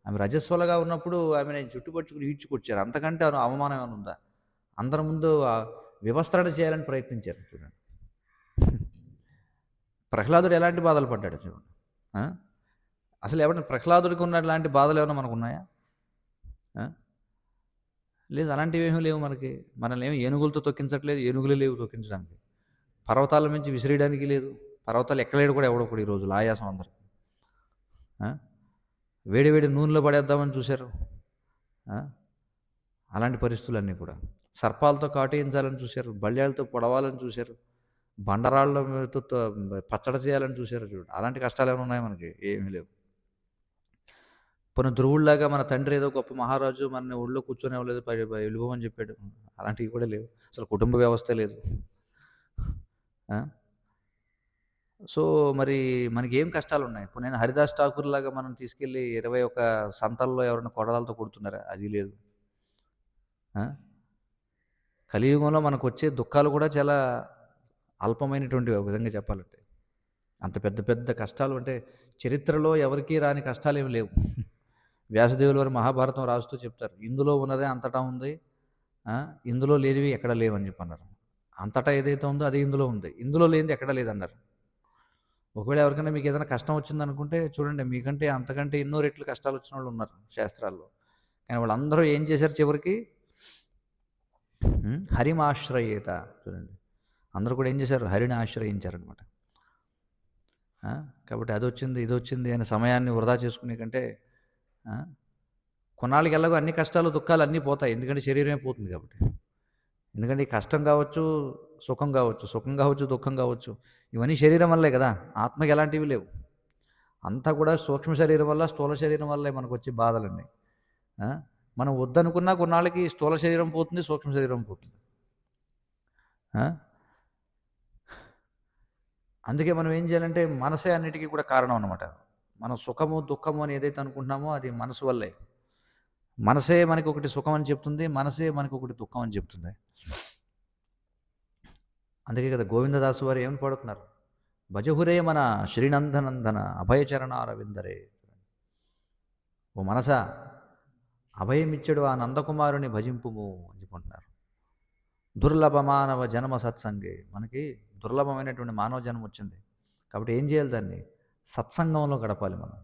ఆమె రజస్వలగా ఉన్నప్పుడు ఆమెను చుట్టుపట్టుకుని ఈడ్చుకొచ్చారు. అంతకంటే అవమానం ఏమైనా ఉందా? అందరి ముందు వివస్త్రణ చేయాలని ప్రయత్నించారు చూడండి. ప్రహ్లాదుడు ఎలాంటి బాధలు పడ్డాడు చూడండి. ఆ? అసలు ఎవరైనా ప్రహ్లాదుడికి ఉన్నలాంటి బాధలు ఏమైనా మనకు ఉన్నాయా? ఆ? లేదు, అలాంటివి ఏమీ లేవు మనకి. మనల్ని ఏమి ఏనుగులతో తొక్కించట్లేదు, ఏనుగులు లేవు తొక్కించడానికి. పర్వతాల నుంచి విసిరేయడానికి లేదు. పర్వతాలు ఎక్కలేడు కూడా ఎవడో కూడా ఈ రోజులు ఆయాసం అందరికి. వేడి వేడి నూనెలో పడేద్దామని చూశారు. ఆ? అలాంటి పరిస్థితులన్నీ కూడా. సర్పాలతో కాటేయించాలని చూశారు, బల్యాలతో పొడవాలని చూశారు, బండరాళ్ళతో పచ్చడి చేయాలని చూశారు చూడు. అలాంటి కష్టాలు ఏమైనా ఉన్నాయి మనకి? ఏమీ లేవు. ధ్రువుడిలాగా మన తండ్రి ఏదో గొప్ప మహారాజు మన ఒళ్ళో కూర్చొని ఇవ్వలేదు, వెళ్ళిపోమని చెప్పాడు. అలాంటివి కూడా లేవు. అసలు కుటుంబ వ్యవస్థ లేదు. సో మరి మనకేం కష్టాలు ఉన్నాయి? ఇప్పుడు నేను హరిదాస్ ఠాకూర్ లాగా మనం తీసుకెళ్ళి 21 సంతల్లో ఎవరైనా కొడవలతో కొడుతున్నారా? అది లేదు. కలియుగంలో మనకు వచ్చే దుఃఖాలు కూడా చాలా అల్పమైనటువంటివి ఒక విధంగా చెప్పాలంటే. అంత పెద్ద పెద్ద కష్టాలు అంటే చరిత్రలో ఎవరికీ రాని కష్టాలు ఏమి లేవు. వ్యాసదేవుల వారు మహాభారతం రాస్తూ చెప్తారు, ఇందులో ఉన్నదే అంతటా ఉంది, ఇందులో లేనివి ఎక్కడ లేవని చెప్పన్నారు. అంతటా ఏదైతే ఉందో అది ఇందులో ఉంది, ఇందులో లేనిది ఎక్కడ లేదన్నారు. ఒకవేళ ఎవరికైనా మీకు ఏదైనా కష్టం వచ్చిందనుకుంటే చూడండి, మీకంటే అంతకంటే ఎన్నో రెట్లు కష్టాలు వచ్చిన వాళ్ళు ఉన్నారు శాస్త్రాల్లో. కానీ వాళ్ళందరూ ఏం చేశారు చివరికి? హరిమాశ్రయేత. చూడండి, అందరూ కూడా ఏం చేశారు? హరిని ఆశ్రయించారనమాట. కాబట్టి అది వచ్చింది ఇది వచ్చింది అనే సమయాన్ని వృధా చేసుకునే కంటే కొన్నాళ్ళకి ఎలాగో అన్ని కష్టాలు దుఃఖాలు అన్నీ పోతాయి. ఎందుకంటే శరీరమే పోతుంది కాబట్టి. ఎందుకంటే ఈ కష్టం కావచ్చు, సుఖం కావచ్చు, సుఖం కావచ్చు, దుఃఖం కావచ్చు, ఇవన్నీ శరీరం వల్లే కదా. ఆత్మకి ఎలాంటివి లేవు. అంతా కూడా సూక్ష్మ శరీరం వల్ల, స్థూల శరీరం వల్లే మనకు వచ్చే బాధలన్నీ. మనం వద్దనుకున్నా కొన్నాళ్ళకి స్థూల శరీరం పోతుంది, సూక్ష్మ శరీరం పోతుంది. అందుకే మనం ఏం చేయాలంటే మనసే అన్నిటికీ కూడా కారణం అన్నమాట. మనం సుఖము దుఃఖము అని ఏదైతే అనుకుంటున్నామో అది మనసు వల్లే. మనసే మనకి ఒకటి సుఖం అని చెప్తుంది, మనసే మనకి ఒకటి దుఃఖం అని చెప్తుంది. అందుకే కదా గోవిందదాసు వారు ఏమని పాడుతున్నారు? భజహురే మన శ్రీనందనందన అభయచరణారవిందరే. ఓ మనసా, అభయమిచ్చడు ఆ నందకుమారుని భజింపుము అని చెప్పుకుంటున్నారు. దుర్లభ మానవ జన్మ సత్సంగే. మనకి దుర్లభమైనటువంటి మానవ జన్మ వచ్చింది కాబట్టి ఏం చేయాలి? దాన్ని సత్సంగంలో గడపాలి మనం.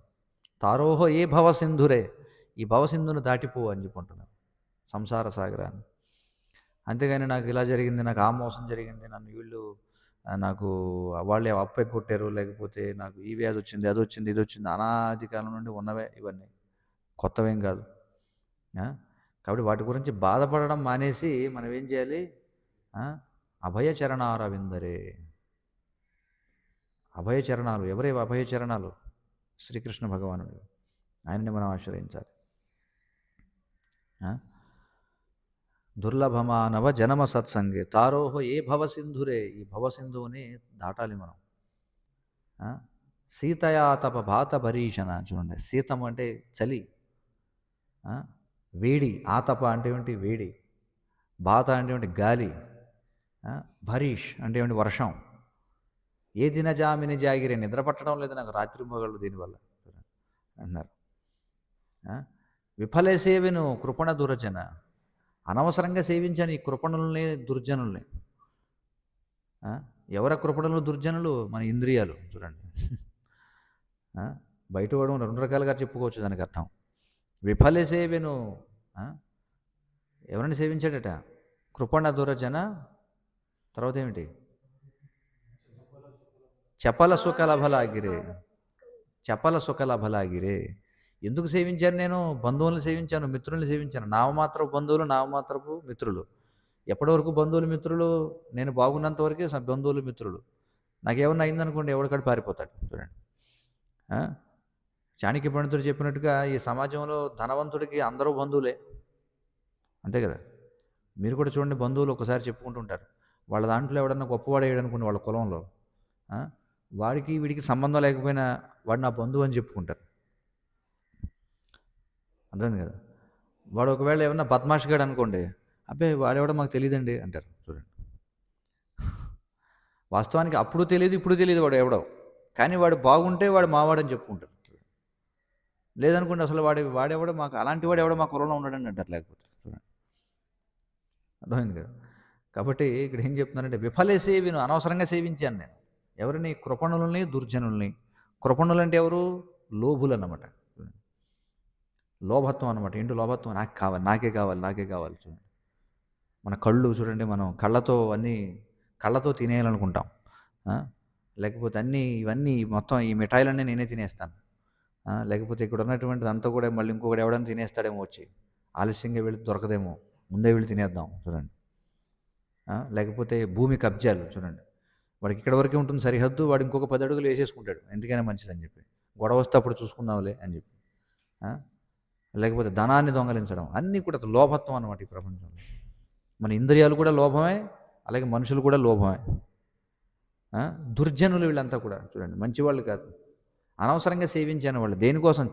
తారోహో ఏ భవసింధురే, ఈ భవసింధును దాటిపో అని చెప్పుకుంటున్నారు, సంసార సాగరాన్ని. అంతేగాని నాకు ఇలా జరిగింది, నాకు ఆ మోసం జరిగింది, నన్ను వీళ్ళు నాకు వాళ్ళే అప్పు కొట్టారు, లేకపోతే నాకు ఈ వ్యాధి వచ్చింది, అది వచ్చింది, ఇది వచ్చింది, అనాది కాలం నుండి ఉన్నవే ఇవన్నీ, కొత్తవేం కాదు. కాబట్టి వాటి గురించి బాధపడడం మానేసి మనం ఏం చేయాలి? అభయచరణారవిందరే. అభయచరణాలు ఎవరే? అభయచరణాలు శ్రీకృష్ణ భగవానుడు. ఆయన్ని మనం ఆశ్రయించాలి. దుర్లభమానవ జనమ సత్సంగే తారోహ ఏ భవసింధురే. ఈ భవసింధువుని దాటాలి మనం. సీతయా తప భాత భరీషణ. చూడండి, శీతం అంటే చలి, వేడి, ఆతప అంటే ఏమిటి? వేడి, బాత అంటే ఏమిటి? గాలి, భరీష్ అంటే ఏమిటి? వర్షం. ఏ దినజామిని జాగిరే, నిద్ర పట్టడం లేదు నాకు రాత్రి మొగళ్ళు దీనివల్ల అన్నారు. విఫలే సేవెను కృపణ దురజన. అనవసరంగా సేవించాను ఈ కృపణుల్ని, దుర్జనుల్ని. ఎవర కృపణులు దుర్జనులు? మన ఇంద్రియాలు. చూడండి, బయట వాడు 2 రకాలుగా చెప్పుకోవచ్చు దానికి అర్థం. విఫలే సేవెను, ఎవరిని సేవించాడట? కృపణ దురజన. తర్వాత ఏమిటి? చపల సుఖలభలాగిరే. చపల సుఖలభలాగిరే. ఎందుకు సేవించాను? నేను బంధువులను సేవించాను, మిత్రుల్ని సేవించాను. నామమాత్రపు బంధువులు, నామమాత్రపు మిత్రులు. ఎప్పటి వరకు బంధువులు మిత్రులు? నేను బాగున్నంత వరకే బంధువులు మిత్రులు. నాకేమన్నా అయిందనుకోండి ఎవరికాడు పారిపోతాడు. చూడండి, చాణక్య పండితుడు చెప్పినట్టుగా ఈ సమాజంలో ధనవంతుడికి అందరూ బంధువులే, అంతే కదా. మీరు కూడా చూడండి, బంధువులు ఒకసారి చెప్పుకుంటుంటారు. వాళ్ళ దాంట్లో ఎవడన్నా గొప్పవాడేయడు అనుకోండి, వాళ్ళ కులంలో వాడికి వీడికి సంబంధం లేకపోయినా వాడు నా బంధువు అని చెప్పుకుంటారు. అర్థం కదా. వాడు ఒకవేళ ఏమన్నా బద్మాష్గాడు అనుకోండి, అబ్బాయి వాడెవడో మాకు తెలియదండి అంటారు. చూడండి, వాస్తవానికి అప్పుడు తెలియదు, ఇప్పుడు తెలియదు వాడు ఎవడో. కానీ వాడు బాగుంటే వాడు మావాడని చెప్పుకుంటారు. లేదనుకోండి అసలు వాడెవడో మాకు అలాంటి వాడు ఎవడో మా కులంలో ఉన్నాడని అంటారు. లేకపోతే చూడండి, అర్థమైంది కదా. కాబట్టి ఇక్కడ ఏం చెప్తున్నానంటే విఫలే సేవిను అనవసరంగా సేవించాను నేను ఎవరిని? కృపణుల్ని, దుర్జనుల్ని. కృపణులు అంటే ఎవరు? లోభులు అన్నమాట. లోభత్వం అనమాట. ఏంటి లోభత్వం? నాకు కావాలి, నాకే కావాలి, నాకే కావాలి. చూడండి, మన కళ్ళు చూడండి, మనం కళ్ళతో తినేయాలనుకుంటాం. లేకపోతే ఇవన్నీ మొత్తం ఈ మిఠాయిలన్నీ నేనే తినేస్తాను. లేకపోతే ఇక్కడ ఉన్నటువంటిది అంతా కూడా మళ్ళీ ఇంకొకటి ఎవడైనా తినేస్తాడేమో వచ్చి, ఆలస్యంగా వెళ్ళి దొరకదేమో, ముందే వెళ్ళి తినేద్దాం. చూడండి, లేకపోతే భూమి కబ్జాలు చూడండి, వాడికి ఇక్కడ వరకే ఉంటుంది సరిహద్దు, వాడు ఇంకొక 10 అడుగులు వేసేసుకుంటాడు, ఎందుకైనా మంచిదని చెప్పి, గొడవ వస్తే అప్పుడు చూసుకుందాంలే అని చెప్పి. లేకపోతే ధనాన్ని దొంగలించడం, అన్నీ కూడా లోభత్వం అన్నమాట ఈ ప్రపంచంలో. మన ఇంద్రియాలు కూడా లోభమే, అలాగే మనుషులు కూడా లోభమే. దుర్జనులు వీళ్ళంతా కూడా చూడండి, మంచివాళ్ళు కాదు, అనవసరంగా సేవించాను వాళ్ళు. దేనికోసం?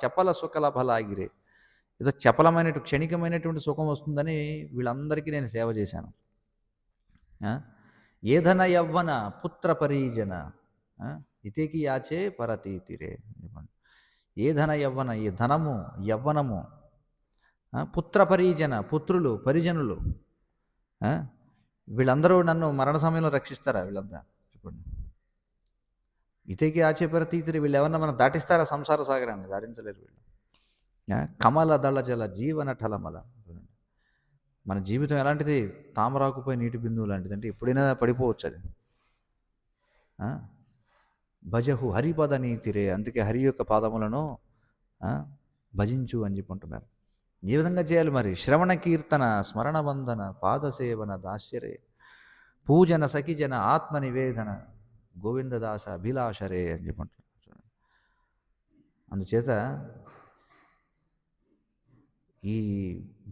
చెప్పల సుఖల ఫలాగిరే, ఏదో క్షణికమైనటువంటి సుఖం వస్తుందని వీళ్ళందరికీ నేను సేవ చేశాను. ఏధన యవ్వన పుత్ర పరీజన ఇతేకి యాచే పరతీతిరే. ఏధన యవ్వన, ఈ ధనము, యవ్వనము, పుత్ర పరీజన, పుత్రులు, పరిజనులు, వీళ్ళందరూ నన్ను మరణ సమయంలో రక్షిస్తారా? వీళ్ళంతా చెప్పండి. ఇతేకి ఆచే పరతీతిరి, వీళ్ళు ఎవరన్నా మనం దాటిస్తారా? సంసార సాగరాన్ని దాటించలేరు వీళ్ళు. కమల దళ జల జీవన ఠలమల. మన జీవితం ఎలాంటిది? తామరాకుపై నీటి బిందువు లాంటిది, అంటే ఎప్పుడైనా పడిపోవచ్చు అది. భజహు హరిపద నీతిరే, అందుకే హరి యొక్క పాదములను భజించు అని చెప్పుకుంటున్నారు. ఏ విధంగా చేయాలి మరి? శ్రవణ కీర్తన, స్మరణ బంధన, పాదసేవన, దాస్యరే, పూజన సఖిజన, ఆత్మ నివేదన, గోవిందదాస అభిలాషరే అని చెప్పుకుంటున్నారు. అందుచేత ఈ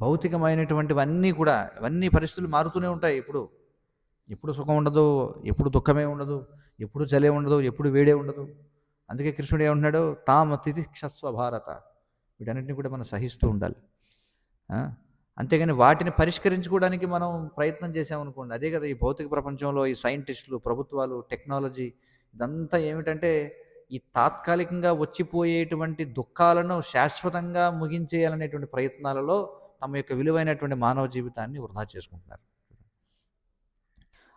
భౌతికమైనటువంటివన్నీ కూడా, ఇవన్నీ పరిస్థితులు మారుతూనే ఉంటాయి. ఎప్పుడు సుఖం ఉండదు, ఎప్పుడు దుఃఖమే ఉండదు, ఎప్పుడు చలే ఉండదు, ఎప్పుడు వేడే ఉండదు. అందుకే కృష్ణుడు ఏమంటున్నాడు? తామ తితిక్షస్వ భారత, వీటన్నిటిని కూడా మనం సహిస్తూ ఉండాలి. అంతేగాని వాటిని పరిష్కరించుకోవడానికి మనం ప్రయత్నం చేసామనుకోండి, అదే కదా ఈ భౌతిక ప్రపంచంలో ఈ సైంటిస్టులు, ప్రభుత్వాలు, టెక్నాలజీ, ఇదంతా ఏమిటంటే ఈ తాత్కాలికంగా వచ్చిపోయేటువంటి దుఃఖాలను శాశ్వతంగా ముగించేయాలనేటువంటి ప్రయత్నాలలో తమ యొక్క విలువైనటువంటి మానవ జీవితాన్ని వృధా చేసుకుంటున్నారు.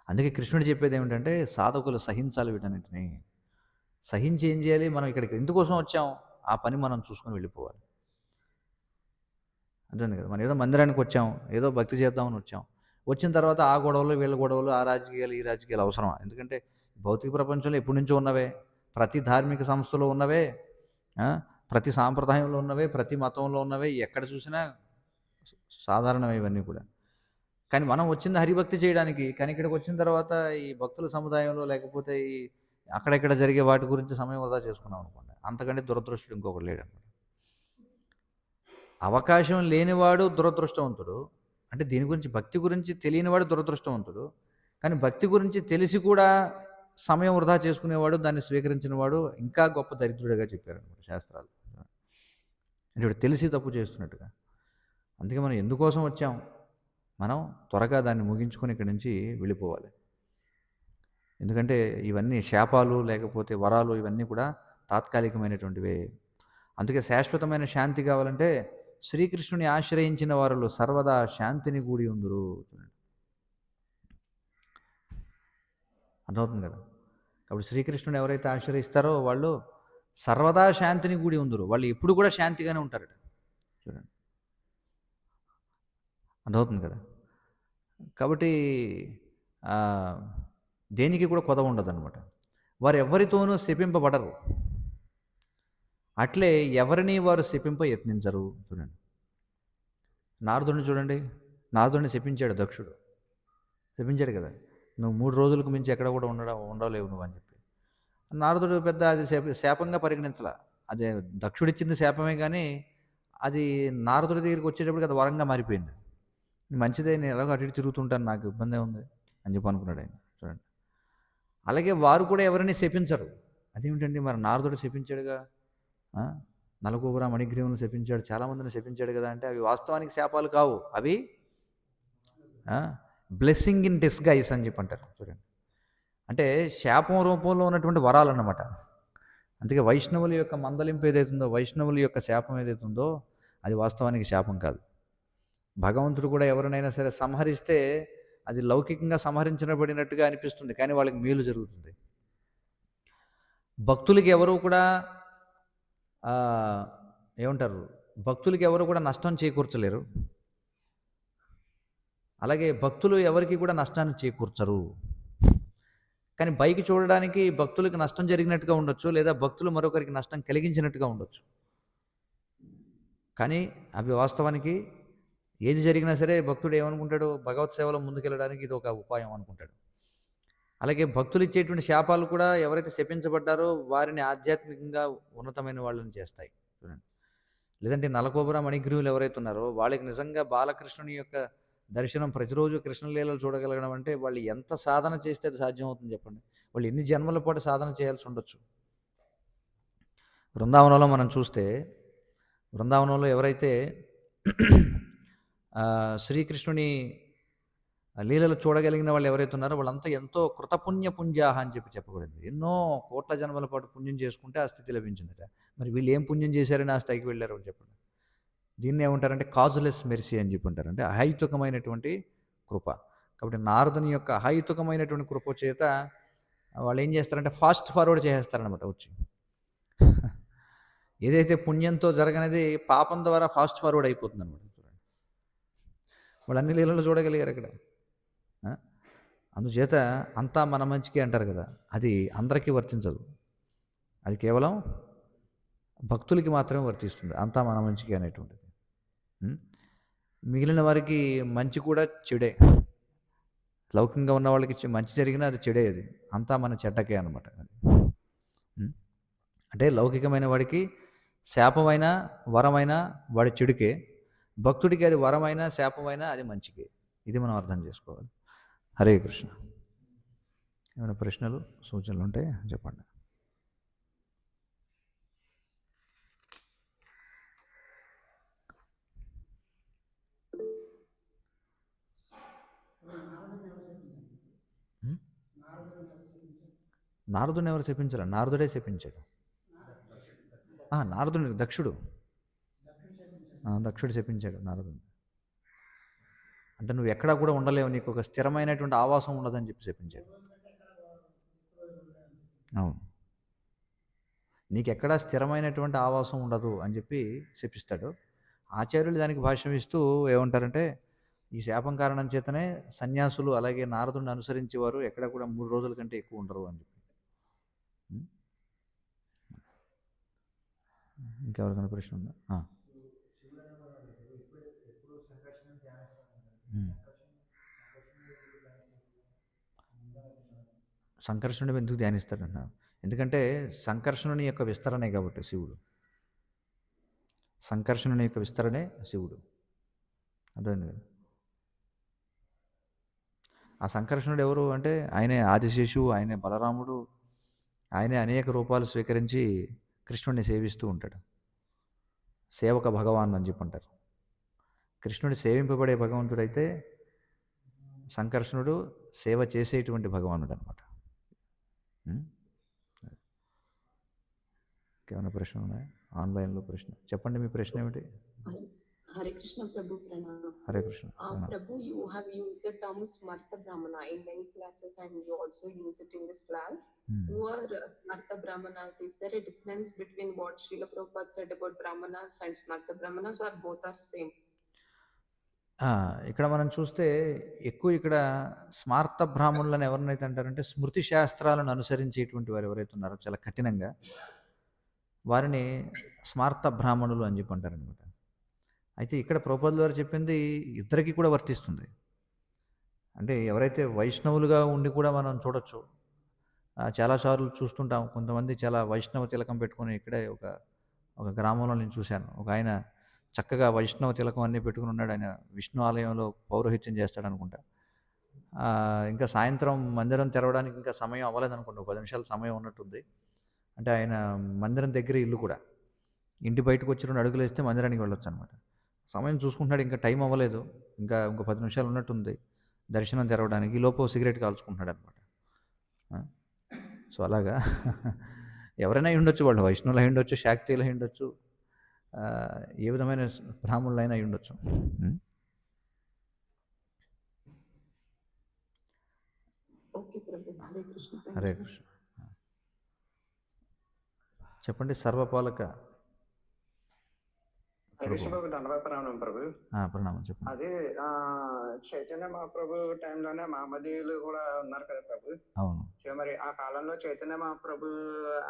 అందుకే కృష్ణుడు చెప్పేది ఏమిటంటే సాధకులు సహించాలి, వీటన్నిటిని సహించి ఏం చేయాలి? మనం ఇక్కడికి ఎందుకోసం వచ్చాం, ఆ పని మనం చూసుకొని వెళ్ళిపోవాలి. అంతే కదా. మనం ఏదో మందిరానికి వచ్చాం, ఏదో భక్తి చేద్దామని వచ్చాం, వచ్చిన తర్వాత ఆ గొడవలు, వీళ్ళ గొడవలు, ఆ రాజకీయాలు, ఈ రాజకీయాలు అవసరమా? ఎందుకంటే భౌతిక ప్రపంచంలో ఎప్పటి నుంచో ఉన్నవే, ప్రతి ధార్మిక సంస్థలో ఉన్నవే, ప్రతి సాంప్రదాయంలో ఉన్నవే, ప్రతి మతంలో ఉన్నవే, ఎక్కడ చూసినా సాధారణమే ఇవన్నీ కూడా. కానీ మనం వచ్చింది హరిభక్తి చేయడానికి. కానీ ఇక్కడికి వచ్చిన తర్వాత ఈ భక్తుల సముదాయంలో లేకపోతే ఈ అక్కడెక్కడ జరిగే వాటి గురించి సమయం వృధా చేసుకున్నాం అనుకోండి, అంతకంటే దురదృష్టుడు ఇంకొకటి లేడన్నమాట. అవకాశం లేనివాడు దురదృష్టవంతుడు, అంటే దీని గురించి, భక్తి గురించి తెలియనివాడు దురదృష్టవంతుడు. కానీ భక్తి గురించి తెలిసి కూడా సమయం వృధా చేసుకునేవాడు, దాన్ని స్వీకరించిన వాడు ఇంకా గొప్ప దరిద్రుడిగా చెప్పారు అనమాట శాస్త్రాలు. అంటే ఇప్పుడు తెలిసి తప్పు చేస్తున్నట్టుగా. అందుకే మనం ఎందుకోసం వచ్చాం, మనం త్వరగా దాన్ని ముగించుకొని ఇక్కడి నుంచి వెళ్ళిపోవాలి. ఎందుకంటే ఇవన్నీ శాపాలు లేకపోతే వరాలు, ఇవన్నీ కూడా తాత్కాలికమైనటువంటివే. అందుకే శాశ్వతమైన శాంతి కావాలంటే శ్రీకృష్ణుని ఆశ్రయించిన వారిలో సర్వదా శాంతిని కూడి ఉందురు. చూడండి, అర్థమవుతుంది కదా. కాబట్టి శ్రీకృష్ణుని ఎవరైతే ఆశ్రయిస్తారో వాళ్ళు సర్వదా శాంతిని కూడి ఉందురు, వాళ్ళు ఎప్పుడు కూడా శాంతిగానే ఉంటారట. చూడండి, అర్థమవుతుంది కదా. కాబట్టి దేనికి కూడా కొదవ ఉండదు అనమాట. వారు ఎవరితోనూ శపింపబడరు, అట్లే ఎవరిని వారు శపింప యత్నించరు. చూడండి, నారదుడిని చూడండి, నారదుడిని శపించాడు దక్షుడు, శపించాడు కదా, నువ్వు 3 రోజులకు మించి ఎక్కడ కూడా ఉండలేవు నువ్వు అని చెప్పి. నారదుడు పెద్ద అది శాపంగా పరిగణించలా, అదే దక్షుడిచ్చింది శాపమే, కానీ అది నారదుడి దగ్గరికి వచ్చేటప్పటికి అది వరంగా మారిపోయింది. మంచిదే, నేను ఎలాగో అటు ఇటు తిరుగుతుంటాను, నాకు ఇబ్బంది ఉంది అని చెప్పి అనుకున్నాడు ఆయన. చూడండి, అలాగే వారు కూడా ఎవరిని శపించరు. అదేమిటండి, మరి నారదుడు శపించాడుగా, నలకూబర మణిగ్రీవులను శపించాడు, చాలామందిని శపించాడు కదా అంటే అవి వాస్తవానికి శాపాలు కావు, అవి బ్లెస్సింగ్ ఇన్ డిస్గైజ్ అని చెప్పి అంటారు. చూడండి, అంటే శాపం రూపంలో ఉన్నటువంటి వరాలన్నమాట. అందుకే వైష్ణవుల యొక్క మందలింపు ఏదైతుందో, వైష్ణవుల యొక్క శాపం ఏదైతుందో అది వాస్తవానికి శాపం కాదు. భగవంతుడు కూడా ఎవరినైనా సరే సంహరిస్తే అది లౌకికంగా సంహరించబడినట్టుగా అనిపిస్తుంది, కానీ వాళ్ళకి మేలు జరుగుతుంది. భక్తులకి ఎవరు కూడా ఏమంటారు, భక్తులకి ఎవరు కూడా నష్టం చేకూర్చలేరు. అలాగే భక్తులు ఎవరికి కూడా నష్టాన్ని చేకూర్చరు. కానీ పైకి చూడడానికి భక్తులకు నష్టం జరిగినట్టుగా ఉండొచ్చు, లేదా భక్తులు మరొకరికి నష్టం కలిగించినట్టుగా ఉండొచ్చు. కానీ అవి వాస్తవానికి ఏది జరిగినా సరే భక్తుడు ఏమనుకుంటాడు, భగవత్ సేవలో ముందుకెళ్ళడానికి ఇది ఒక ఉపాయం అనుకుంటాడు. అలాగే భక్తులు ఇచ్చేటువంటి శాపాలు కూడా ఎవరైతే శపించబడ్డారో వారిని ఆధ్యాత్మికంగా ఉన్నతమైన వాళ్ళని చేస్తాయి. చూడండి, లేదంటే నలకోబుర మణిగ్రీవులు ఎవరైతే ఉన్నారో వాళ్ళకి నిజంగా బాలకృష్ణుని యొక్క దర్శనం ప్రతిరోజు కృష్ణలీలలు చూడగలగడం అంటే వాళ్ళు ఎంత సాధన చేస్తే అది సాధ్యం అవుతుంది చెప్పండి. వాళ్ళు ఎన్ని జన్మల పాటు సాధన చేయాల్సి ఉండొచ్చు. బృందావనంలో మనం చూస్తే, బృందావనంలో ఎవరైతే శ్రీకృష్ణుని లీలలు చూడగలిగిన వాళ్ళు ఎవరైతే ఉన్నారో వాళ్ళంతా ఎంతో కృతపుణ్య పుంజాహ అని చెప్పబడింది. ఎన్నో కోట్ల జన్మల పాటు పుణ్యం చేసుకుంటే ఆ స్థితి లభించిందట. మరి వీళ్ళు ఏం పుణ్యం చేశారని ఆ స్థాయికి వెళ్ళారు అని చెప్పండి. దీన్ని ఏమంటారంటే కాజులెస్ మెర్సీ అని చెప్పి అంటారు, అంటే అహైతుకమైనటువంటి కృప. కాబట్టి నారదుని యొక్క అహైతుకమైనటువంటి కృప చేత వాళ్ళు ఏం చేస్తారంటే ఫాస్ట్ ఫార్వర్డ్ చేసేస్తారనమాట వచ్చి. ఏదైతే పుణ్యంతో జరగనిది పాపం ద్వారా ఫాస్ట్ ఫార్వర్డ్ అయిపోతుంది అనమాట. చూడండి, వాళ్ళు అన్ని లీలలు చూడగలిగారు అక్కడ. అందుచేత అంతా మన మంచికి అంటారు కదా, అది అందరికీ వర్తించదు. అది కేవలం భక్తులకి మాత్రమే వర్తిస్తుంది, అంతా మన మంచికి అనేటువంటిది. మిగిలిన వారికి మంచి కూడా చెడే. లౌకికంగా ఉన్న వాళ్ళకి మంచి జరిగినా అది చెడే, అది అంతా మన చెడ్డకే అనమాట. అంటే లౌకికమైన వాడికి శాపమైన వరమైన వాడి చెడుకే, భక్తుడికి అది వరమైన శాపమైన అది మంచికే. ఇది మనం అర్థం చేసుకోవాలి. హరే కృష్ణ. ఏమైనా ప్రశ్నలు సూచనలు ఉంటే చెప్పండి. నారదుని ఎవరు శపించారు? నారదుడే శపించాడు. నారదుని దక్షుడు శపించాడు నారదుని. అంటే నువ్వు ఎక్కడా కూడా ఉండలేవు, నీకు ఒక స్థిరమైనటువంటి ఆవాసం ఉండదని చెప్పి శపించాడు. అవును, నీకు ఎక్కడా స్థిరమైనటువంటి ఆవాసం ఉండదు అని చెప్పి శపిస్తాడు. ఆచార్యులు దానికి భాష్యం ఇస్తూ ఏమంటారంటే, ఈ శాపం కారణం చేతనే సన్యాసులు అలాగే నారదుని అనుసరించేవారు ఎక్కడ కూడా 3 రోజుల కంటే ఎక్కువ ఉండరు అని చెప్పి. ఇంకెవరికైనా ప్రశ్న ఉందా? సంకర్షణుడు ఎందుకు ధ్యానిస్తాడంట? ఎందుకంటే సంకర్షణుని యొక్క విస్తరణే కాబట్టి శివుడు. సంకర్షణుని యొక్క విస్తరణే శివుడు. అర్థమైంది కదా? ఆ సంకర్షణుడు ఎవరు అంటే ఆయనే ఆదిశేషువు, ఆయనే బలరాముడు, ఆయనే అనేక రూపాలు స్వీకరించి కృష్ణుడిని సేవిస్తూ ఉంటాడు. సేవక భగవాన్ అని చెప్పి అంటారు. కృష్ణుడి సేవింపబడే భగవంతుడైతే సంకర్షణుడు సేవ చేసేటువంటి భగవానుడు అనమాట. ఇంకేమైనా ప్రశ్న ఉన్నాయా? ఆన్లైన్లో ప్రశ్న చెప్పండి, మీ ప్రశ్న ఏమిటి? Hare Krishna Prabhu Pranam. Hare Krishna. Prabhu, you have used the term Smarta Brahmana in many classes and you also use it in this class. Who are Smarta Brahmanas? Is there a difference between what Srila Prabhupada said about Brahmanas and Smarta Brahmanas, or both are same? ఇక్కడ మనం చూస్తే ఎక్కువ ఇక్కడ స్మార్త బ్రాహ్మణులను ఎవరినైతే అంటారంటే స్మృతి శాస్త్రాలను అనుసరించేటువంటి వారు ఎవరైతే ఉన్నారో చాలా కఠినంగా, వారిని స్మార్త బ్రాహ్మణులు అని చెప్పి అంటారనమాట. అయితే ఇక్కడ ప్రభుపాదుల వారు చెప్పింది ఇద్దరికి కూడా వర్తిస్తుంది. అంటే ఎవరైతే వైష్ణవులుగా ఉండి కూడా మనం చూడొచ్చు, చాలాసార్లు చూస్తుంటాం, కొంతమంది చాలా వైష్ణవ తిలకం పెట్టుకొని ఇక్కడే ఒక గ్రామంలో నేను చూశాను. ఒక ఆయన చక్కగా వైష్ణవ తిలకం అన్నీ పెట్టుకుని ఉన్నాడు. ఆయన విష్ణు ఆలయంలో పౌరోహిత్యం చేస్తాడు అనుకుంటా. ఇంకా సాయంత్రం మందిరం తెరవడానికి ఇంకా సమయం అవ్వలేదు అనుకుంటా, 10 నిమిషాలు సమయం ఉన్నట్టుంది. అంటే ఆయన మందిరం దగ్గర ఇల్లు కూడా, ఇంటి బయటకు వచ్చి 2 అడుగులు వేస్తే మందిరానికి వెళ్ళొచ్చు అనమాట. సమయం చూసుకుంటున్నాడు, ఇంకా టైం అవ్వలేదు, ఇంకో 10 నిమిషాలు ఉన్నట్టుంది దర్శనం తెరవడానికి. ఈ లోపు సిగరెట్ కాల్చుకుంటున్నాడు అనమాట. ఆ? సో అలాగా ఎవరైనా అయి ఉండొచ్చు, వాళ్ళు వైష్ణవులు అయి ఉండొచ్చు, శాక్తీయులు అయి ఉండొచ్చు, ఆ, ఏ విధమైన బ్రాహ్మణులైనా అయి ఉండొచ్చు. ఉం? Okay, Prabhu. Hare Krishna. Thank Hare you. Krishna. చెప్పండి సర్వపాలక హరీష్ ప్రభు. బాబు దండవపరాయణం ప్రభు. ప్రణామం చెప్పండి. అది చైతన్య మహాప్రభు టైంలోనే మహమ్మదీయులు కూడా ఉన్నారు కదా ప్రభు. అవును. సో మరి ఆ కాలంలో చైతన్య మహాప్రభు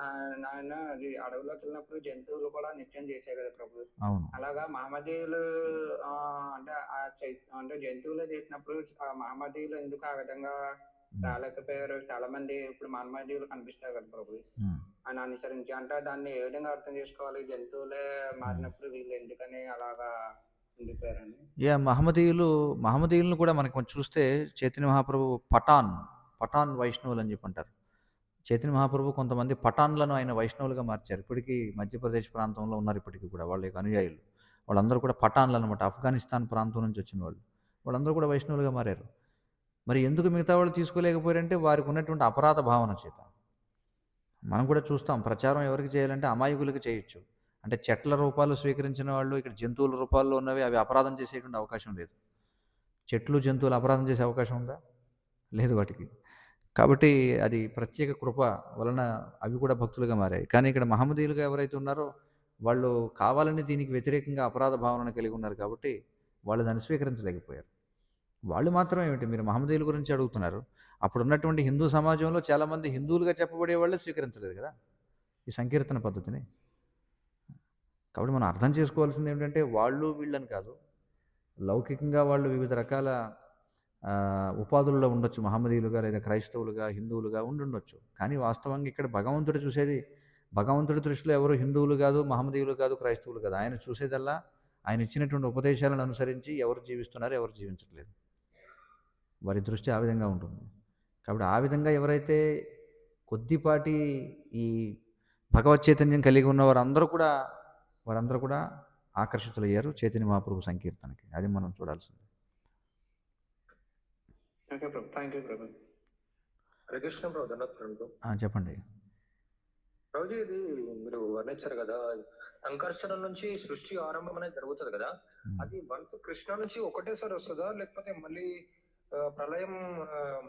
ఆయన అది అడవిలోకి వెళ్ళినప్పుడు జంతువులు కూడా నిత్యం చేశాయి కదా ప్రభు. అవును. అలాగా మహమ్మదీయులు అంటే అంటే జంతువులు చేసినప్పుడు ఆ మహమ్మదీయులు ఎందుకు ఆ విధంగా రాలేకపోయారు? చాలా మంది ఇప్పుడు మహమ్మదీయులు కనిపిస్తారు కదా ప్రభు ఉం. అని అనుసరించి. అంటే దాన్ని ఏ విధంగా అర్థం చేసుకోవాలి? జంతువులే మారినప్పుడు వీళ్ళు ఎందుకని అలాగా ఉండిపోయారని. మహమ్మదీయులను కూడా మనకి కొంచెం చూస్తే చైతన్య మహాప్రభు పఠాన్ వైష్ణవులు అని చెప్పి అంటారు. చైతన్య మహాప్రభు కొంతమంది పఠాన్లను ఆయన వైష్ణవులుగా మార్చారు. ఇప్పటికీ మధ్యప్రదేశ్ ప్రాంతంలో ఉన్నారు ఇప్పటికీ కూడా వాళ్ళ యొక్క అనుయాయులు. వాళ్ళందరూ కూడా పఠాన్లు అనమాట, ఆఫ్ఘనిస్తాన్ ప్రాంతం నుంచి వచ్చిన వాళ్ళు. వాళ్ళందరూ కూడా వైష్ణవులుగా మారారు. మరి ఎందుకు మిగతా వాళ్ళు తీసుకోలేకపోయారంటే వారికి ఉన్నటువంటి అపరాధ భావన చేత. మనం కూడా చూస్తాం, ప్రచారం ఎవరికి చేయాలంటే అమాయకులకి చేయొచ్చు. అంటే చెట్ల రూపాలు స్వీకరించిన వాళ్ళు ఇక్కడ జంతువుల రూపాల్లో ఉన్నవి అవి అపరాధం చేసేటువంటి అవకాశం లేదు. చెట్లు జంతువులు అపరాధం చేసే అవకాశం ఉందా? లేదు వాటికి. కాబట్టి అది ప్రత్యేక కృప వలన అవి కూడా భక్తులుగా మారాయి. కానీ ఇక్కడ మహమ్మదీయులుగా ఎవరైతే ఉన్నారో వాళ్ళు కావాలని దీనికి వ్యతిరేకంగా అపరాధ భావనను కలిగి ఉన్నారు కాబట్టి వాళ్ళు దాన్ని స్వీకరించలేకపోయారు. వాళ్ళు మాత్రం ఏమిటి, మీరు మహమ్మదీయుల గురించి అడుగుతున్నారు. అప్పుడున్నటువంటి హిందూ సమాజంలో చాలామంది హిందువులుగా చెప్పబడే వాళ్ళే స్వీకరించలేదు కదా ఈ సంకీర్తన పద్ధతిని. కాబట్టి మనం అర్థం చేసుకోవాల్సింది ఏంటంటే వాళ్ళు వీళ్ళని కాదు, లౌకికంగా వాళ్ళు వివిధ రకాల ఉపాధుల్లో ఉండొచ్చు, మహమ్మదీయులుగా లేదా క్రైస్తవులుగా హిందువులుగా ఉండుండొచ్చు. కానీ వాస్తవంగా ఇక్కడ భగవంతుడు చూసేది, భగవంతుడి దృష్టిలో ఎవరు హిందువులు కాదు, మహమ్మదీయులు కాదు, క్రైస్తవులు కాదు. ఆయన చూసేదల్లా ఆయన ఇచ్చినటువంటి ఉపదేశాలను అనుసరించి ఎవరు జీవిస్తున్నారు, ఎవరు జీవించట్లేదు, వారి దృష్టి ఆ విధంగా ఉంటుంది. కాబట్టి ఆ విధంగా ఎవరైతే కొద్దిపాటి ఈ భగవత్ చైతన్యం కలిగి ఉన్న వారందరూ కూడా ఆకర్షితులయ్యారు చైతన్య మహాప్రభు సంకీర్తనకి. అది మనం చూడాల్సింది. ఓకే ప్రభు, థ్యాంక్ యూ ప్రభు. హరే కృష్ణ ప్రభు, ధన్యవాదాలు ప్రభు. చెప్పండి ప్రభుజీ, ఇది మీరు వర్ణించారు కదా, సంకర్షణ నుంచి సృష్టి ఆరంభం అనేది జరుగుతుంది కదా, అది వన్స్ కృష్ణ నుంచి ఒకటేసారి వస్తుందా, లేకపోతే మళ్ళీ ప్రళయం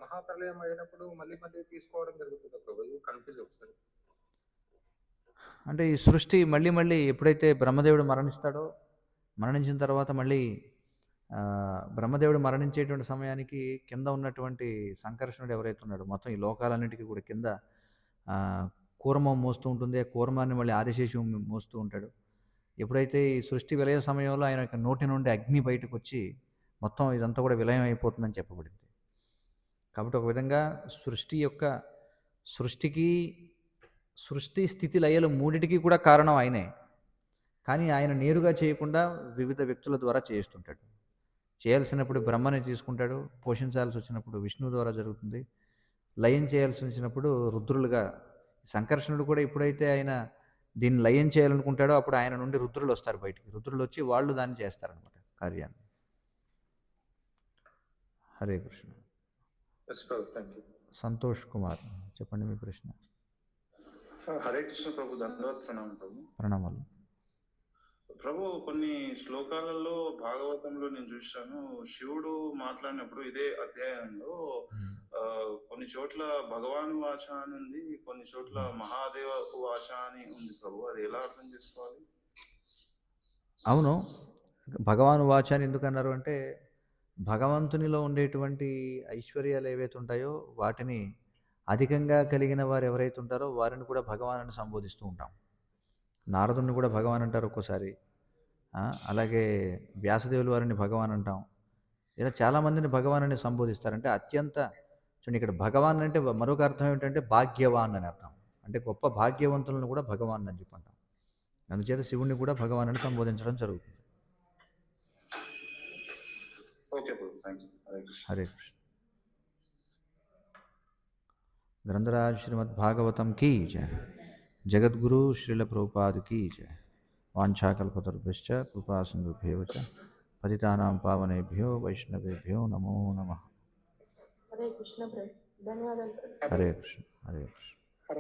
మహాప్రళయం అయినప్పుడు మళ్ళీ మళ్ళీ తీసుకోవడం జరుగుతుందా ప్రభు? కన్ఫ్యూజ్ వస్తుంది. అంటే ఈ సృష్టి మళ్ళీ మళ్ళీ ఎప్పుడైతే బ్రహ్మదేవుడు మరణించిన తర్వాత మళ్ళీ బ్రహ్మదేవుడు మరణించేటువంటి సమయానికి కింద ఉన్నటువంటి సంకర్షణుడు ఎవరైతే ఉన్నాడో మొత్తం ఈ లోకాలన్నిటికీ కూడా కింద కూర్మం మోస్తూ ఉంటుంది. ఆ కూర్మాన్ని మళ్ళీ ఆదిశేషం మోస్తూ ఉంటాడు. ఎప్పుడైతే ఈ సృష్టి విలయ సమయంలో ఆయన యొక్క నోటి నుండి అగ్ని బయటకు వచ్చి మొత్తం ఇదంతా కూడా విలయం అయిపోతుందని చెప్పబడింది. కాబట్టి ఒక విధంగా సృష్టి స్థితి లయలు మూడిటికి కూడా కారణం ఆయనే. కానీ ఆయన నేరుగా చేయకుండా వివిధ వ్యక్తుల ద్వారా చేయిస్తుంటాడు. చేయాల్సినప్పుడు బ్రహ్మని తీసుకుంటాడు, పోషించాల్సి వచ్చినప్పుడు విష్ణువు ద్వారా జరుగుతుంది, లయం చేయాల్సి వచ్చినప్పుడు రుద్రులుగా. సంకర్షణుడు కూడా ఎప్పుడైతే ఆయన దీన్ని లయం చేయాలనుకుంటాడో అప్పుడు ఆయన నుండి రుద్రులు వస్తారు బయటికి. రుద్రులు వచ్చి వాళ్ళు దాన్ని చేస్తారనమాట కార్యాన్ని. హరే కృష్ణ. సంతోష్ కుమార్, చెప్పండి మీ ప్రశ్న. హరే కృష్ణ ప్రభు, ధన్యవాద ప్రణామం ప్రభు. ప్రణామాలు ప్రభు. కొన్ని శ్లోకాలలో భాగవతంలో నేను చూశాను, శివుడు మాట్లాడినప్పుడు ఇదే అధ్యాయంలో కొన్ని చోట్ల భగవాన్ వాచ అని ఉంది, కొన్ని చోట్ల మహాదేవ వాచ అని ఉంది ప్రభు. అది ఎలా అర్థం చేసుకోవాలి? అవును, భగవాన్ వాచ అని ఎందుకు అన్నారు అంటే భగవంతునిలో ఉండేటువంటి ఐశ్వర్యాలు ఏవైతే ఉంటాయో వాటిని అధికంగా కలిగిన వారు ఎవరైతే ఉంటారో వారిని కూడా భగవాన్ అని సంబోధిస్తూ ఉంటాం. నారదుని కూడా భగవాన్ అంటారు ఒక్కోసారి, అలాగే వ్యాసదేవుల వారిని భగవాన్ అంటాం. ఇలా చాలామందిని భగవాన్ అని సంబోధిస్తారంటే అత్యంత చూడండి, ఇక్కడ భగవాన్ అంటే మరొక అర్థం ఏమిటంటే భాగ్యవాన్ అని అర్థం. అంటే గొప్ప భాగ్యవంతులను కూడా భగవాన్ అని చెప్పంటాం. అందుచేత శివుణ్ణి కూడా భగవాన్ అని సంబోధించడం జరుగుతుంది. హరే కృష్ణ. గ్రంథరాజ్ శ్రీమద్ భాగవతం కీ జయ. జగద్గురు శ్రీల ప్రభుపాద్ కీ జయ. వాంఛాకల్పతరుభ్యశ్చ కృపా సింధుభ్యో చ పతితానాం పావనేభ్యో వైష్ణవేభ్యో నమో నమః. Hare Krishna, brother. ధన్యవాదాలు. హరే కృష్ణ హరే కృష్ణ.